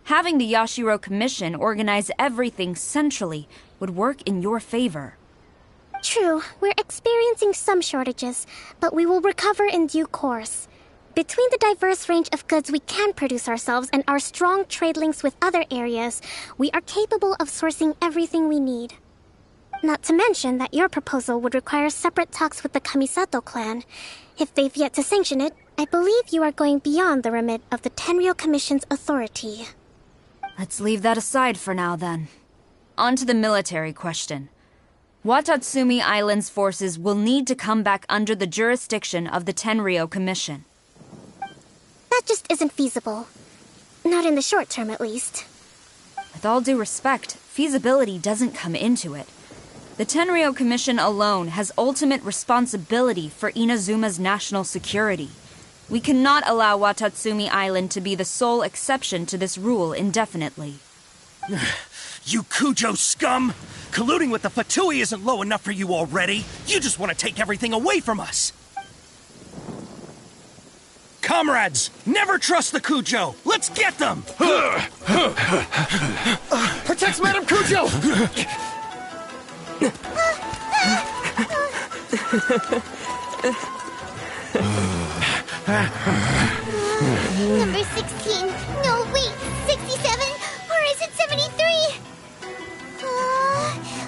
Having the Yashiro Commission organize everything centrally would work in your favor. True, we're experiencing some shortages, but we will recover in due course. Between the diverse range of goods we can produce ourselves and our strong trade links with other areas, we are capable of sourcing everything we need. Not to mention that your proposal would require separate talks with the Kamisato clan. If they've yet to sanction it, I believe you are going beyond the remit of the Tenryou Commission's authority. Let's leave that aside for now, then. On to the military question. Watatsumi Island's forces will need to come back under the jurisdiction of the Tenryou Commission. That just isn't feasible. Not in the short term, at least. With all due respect, feasibility doesn't come into it. The Tenryou Commission alone has ultimate responsibility for Inazuma's national security. We cannot allow Watatsumi Island to be the sole exception to this rule indefinitely. You Kujo scum! Colluding with the Fatui isn't low enough for you already. You just want to take everything away from us. Comrades, never trust the Kujo! Let's get them! Protect Madame Kujo! Number 16. No, wait. 67? Or is it 73?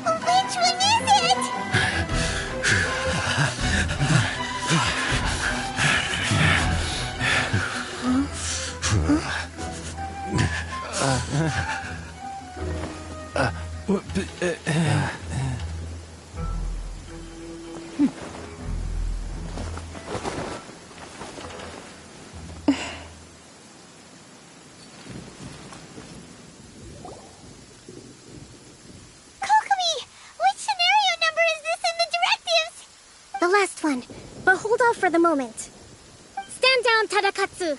Which one is it? The last one, but hold off for the moment. Stand down, Tadakatsu.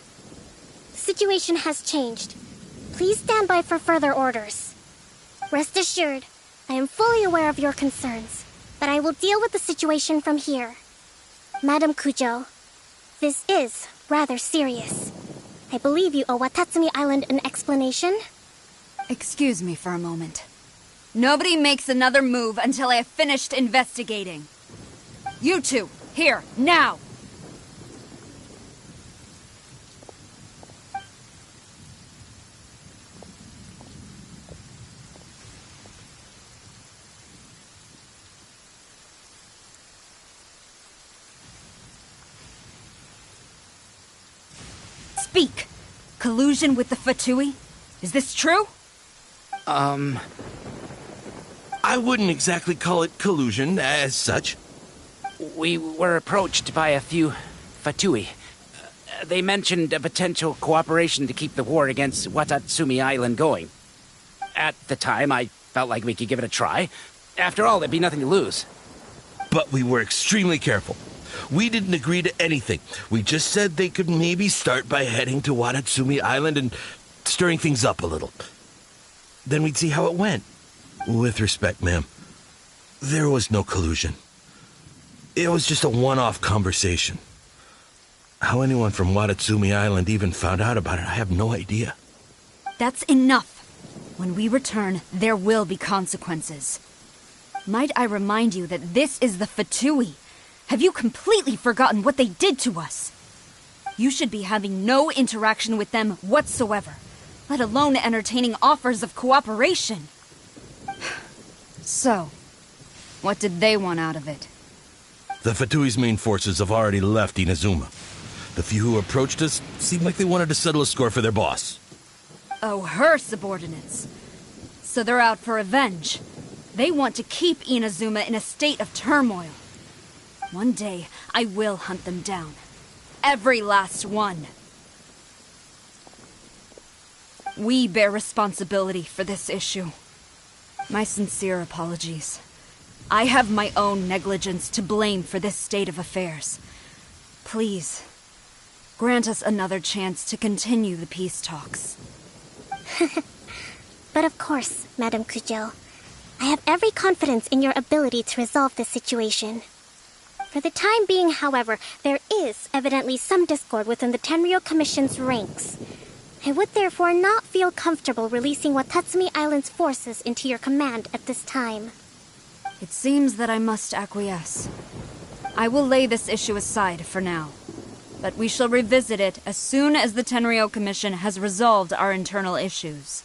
The situation has changed. Please stand by for further orders. Rest assured, I am fully aware of your concerns, but I will deal with the situation from here. Madam Kujo, this is rather serious. I believe you owe Watatsumi Island an explanation. Excuse me for a moment. Nobody makes another move until I have finished investigating. You two, here, now! Speak! Collusion with the Fatui? Is this true? I wouldn't exactly call it collusion as such. We were approached by a few Fatui. They mentioned a potential cooperation to keep the war against Watatsumi Island going. At the time, I felt like we could give it a try. After all, there'd be nothing to lose. But we were extremely careful. We didn't agree to anything. We just said they could maybe start by heading to Watatsumi Island and stirring things up a little. Then we'd see how it went. With respect, ma'am, there was no collusion. It was just a one-off conversation. How anyone from Watatsumi Island even found out about it, I have no idea. That's enough. When we return, there will be consequences. Might I remind you that this is the Fatui? Have you completely forgotten what they did to us? You should be having no interaction with them whatsoever, let alone entertaining offers of cooperation. So, what did they want out of it? The Fatui's main forces have already left Inazuma. The few who approached us seemed like they wanted to settle a score for their boss. Oh, her subordinates. So they're out for revenge. They want to keep Inazuma in a state of turmoil. One day, I will hunt them down. Every last one. We bear responsibility for this issue. My sincere apologies. I have my own negligence to blame for this state of affairs. Please, grant us another chance to continue the peace talks. But of course, Madam Kujo. I have every confidence in your ability to resolve this situation. For the time being, however, there is evidently some discord within the Tenryou Commission's ranks. I would therefore not feel comfortable releasing Watatsumi Island's forces into your command at this time. It seems that I must acquiesce. I will lay this issue aside for now, but we shall revisit it as soon as the Tenryou Commission has resolved our internal issues.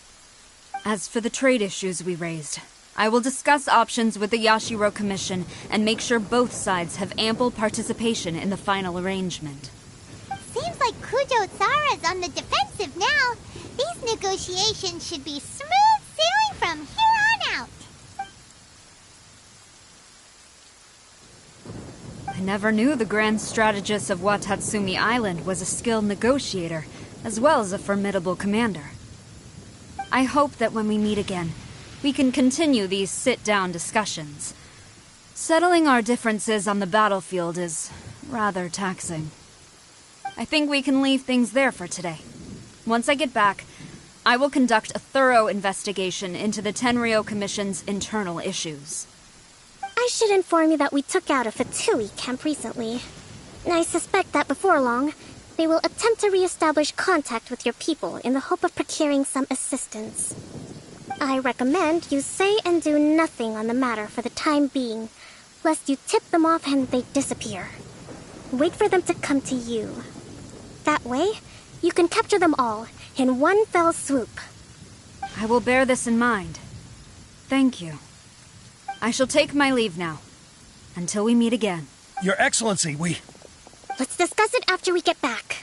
As for the trade issues we raised, I will discuss options with the Yashiro Commission and make sure both sides have ample participation in the final arrangement. Seems like Kujo-sara's on the defensive now. These negotiations should be smooth sailing from here on out. I never knew the grand strategist of Watatsumi Island was a skilled negotiator, as well as a formidable commander. I hope that when we meet again, we can continue these sit-down discussions. Settling our differences on the battlefield is rather taxing. I think we can leave things there for today. Once I get back, I will conduct a thorough investigation into the Tenryou Commission's internal issues. I should inform you that we took out a Fatui camp recently. I suspect that before long, they will attempt to re-establish contact with your people in the hope of procuring some assistance. I recommend you say and do nothing on the matter for the time being, lest you tip them off and they disappear. Wait for them to come to you. That way, you can capture them all in one fell swoop. I will bear this in mind. Thank you. I shall take my leave now. Until we meet again. Your Excellency, we... Let's discuss it after we get back.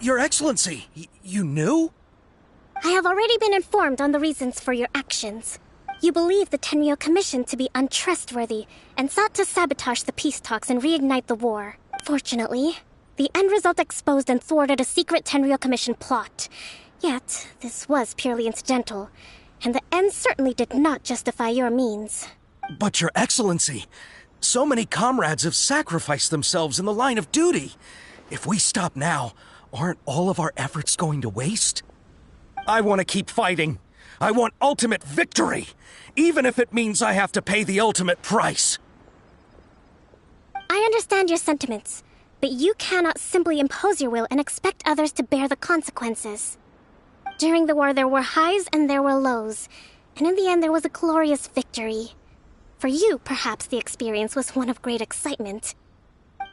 Your Excellency, you knew? I have already been informed on the reasons for your actions. You believe the Tenryou Commission to be untrustworthy and sought to sabotage the peace talks and reignite the war. Fortunately, the end result exposed and thwarted a secret Tenryou Commission plot. Yet, this was purely incidental, and the end certainly did not justify your means. But Your Excellency, so many comrades have sacrificed themselves in the line of duty. If we stop now, aren't all of our efforts going to waste? I want to keep fighting. I want ultimate victory, even if it means I have to pay the ultimate price. I understand your sentiments, but you cannot simply impose your will and expect others to bear the consequences. During the war, there were highs and there were lows, and in the end, there was a glorious victory. For you, perhaps the experience was one of great excitement.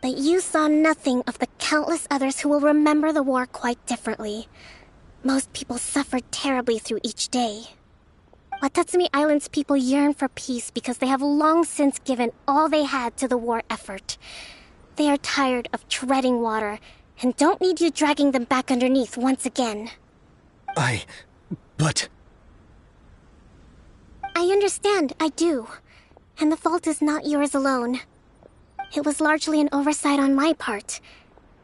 But you saw nothing of the countless others who will remember the war quite differently. Most people suffered terribly through each day. Watatsumi Island's people yearn for peace because they have long since given all they had to the war effort. They are tired of treading water and don't need you dragging them back underneath once again. But... I understand, I do. And the fault is not yours alone. It was largely an oversight on my part.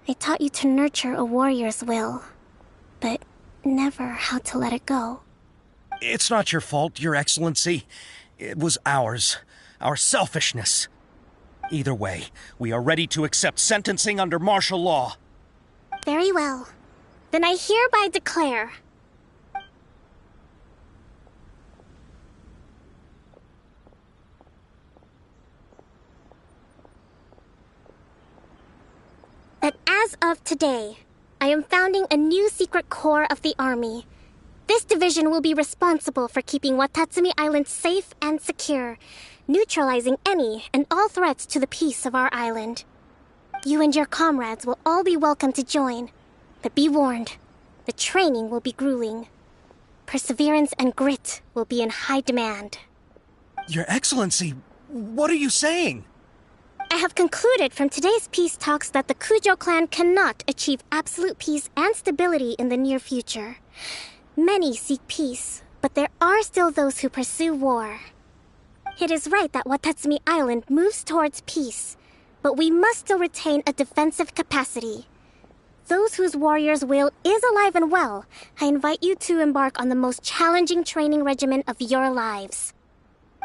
I taught you to nurture a warrior's will, but never how to let it go. It's not your fault, Your Excellency. It was ours. Our selfishness. Either way, we are ready to accept sentencing under martial law. Very well. Then I hereby declare... that as of today, I am founding a new secret corps of the army. This division will be responsible for keeping Watatsumi Island safe and secure, neutralizing any and all threats to the peace of our island. You and your comrades will all be welcome to join, But be warned, the training will be grueling. Perseverance and grit will be in high demand. Your Excellency, what are you saying? I have concluded from today's peace talks that the Kujo clan cannot achieve absolute peace and stability in the near future. Many seek peace, but there are still those who pursue war. It is right that Watatsumi Island moves towards peace, but we must still retain a defensive capacity. Those whose warrior's will is alive and well, I invite you to embark on the most challenging training regimen of your lives.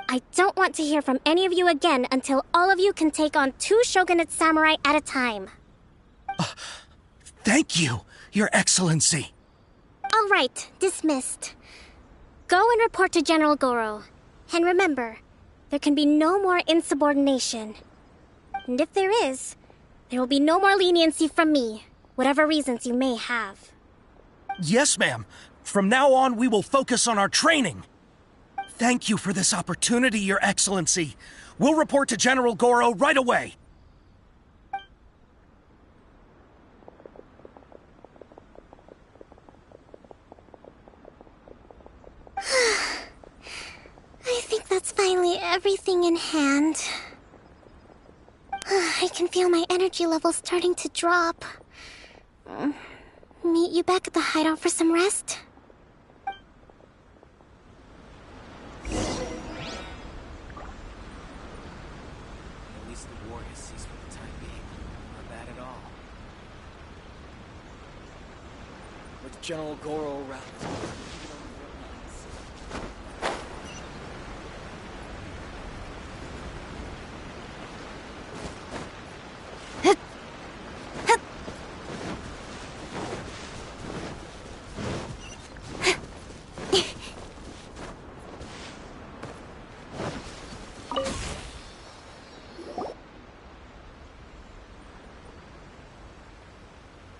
I don't want to hear from any of you again until all of you can take on 2 shogunate samurai at a time. Thank you, Your Excellency. All right, dismissed. Go and report to General Goro. And remember, there can be no more insubordination. And if there is, there will be no more leniency from me, whatever reasons you may have. Yes, ma'am. From now on, we will focus on our training. Thank you for this opportunity, Your Excellency. We'll report to General Goro right away. I think that's finally everything in hand. I can feel my energy levels starting to drop. Meet you back at the hideout for some rest? At least the war has ceased for the time being. Not bad at all. With General Goro around.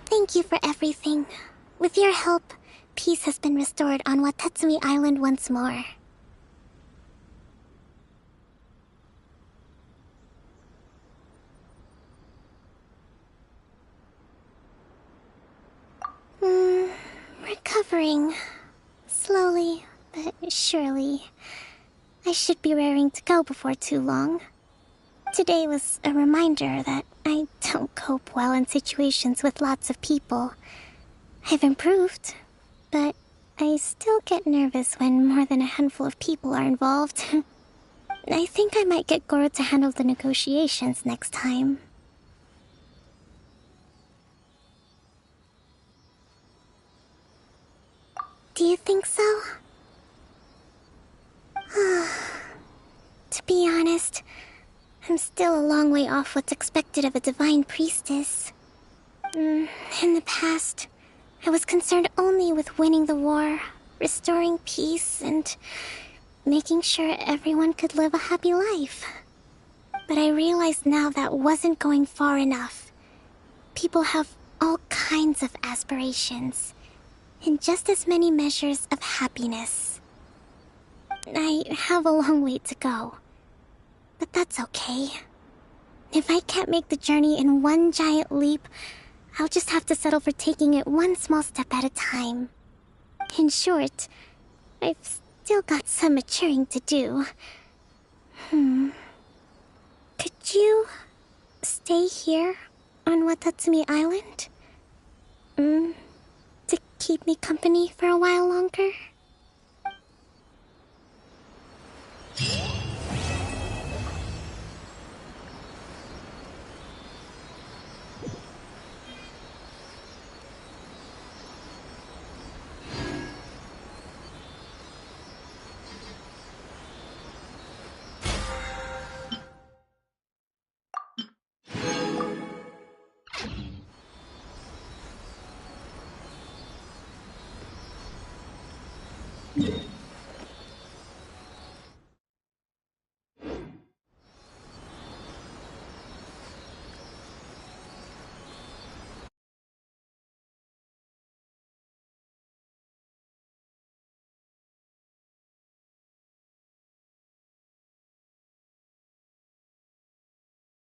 Thank you for everything. With your help, peace has been restored on Watatsumi Island once more. Recovering. Slowly, but surely. I should be raring to go before too long. Today was a reminder that I don't cope well in situations with lots of people. I've improved, but I still get nervous when more than a handful of people are involved. I think I might get Goro to handle the negotiations next time. Do you think so? To be honest, I'm still a long way off what's expected of a divine priestess. In the past, I was concerned only with winning the war, restoring peace, and making sure everyone could live a happy life. But I realize now that wasn't going far enough. People have all kinds of aspirations, and just as many measures of happiness. I have a long way to go. But that's okay. If I can't make the journey in one giant leap, I'll just have to settle for taking it one small step at a time. In short, I've still got some maturing to do. Could you stay here on Watatsumi Island? To keep me company for a while longer? Yeah.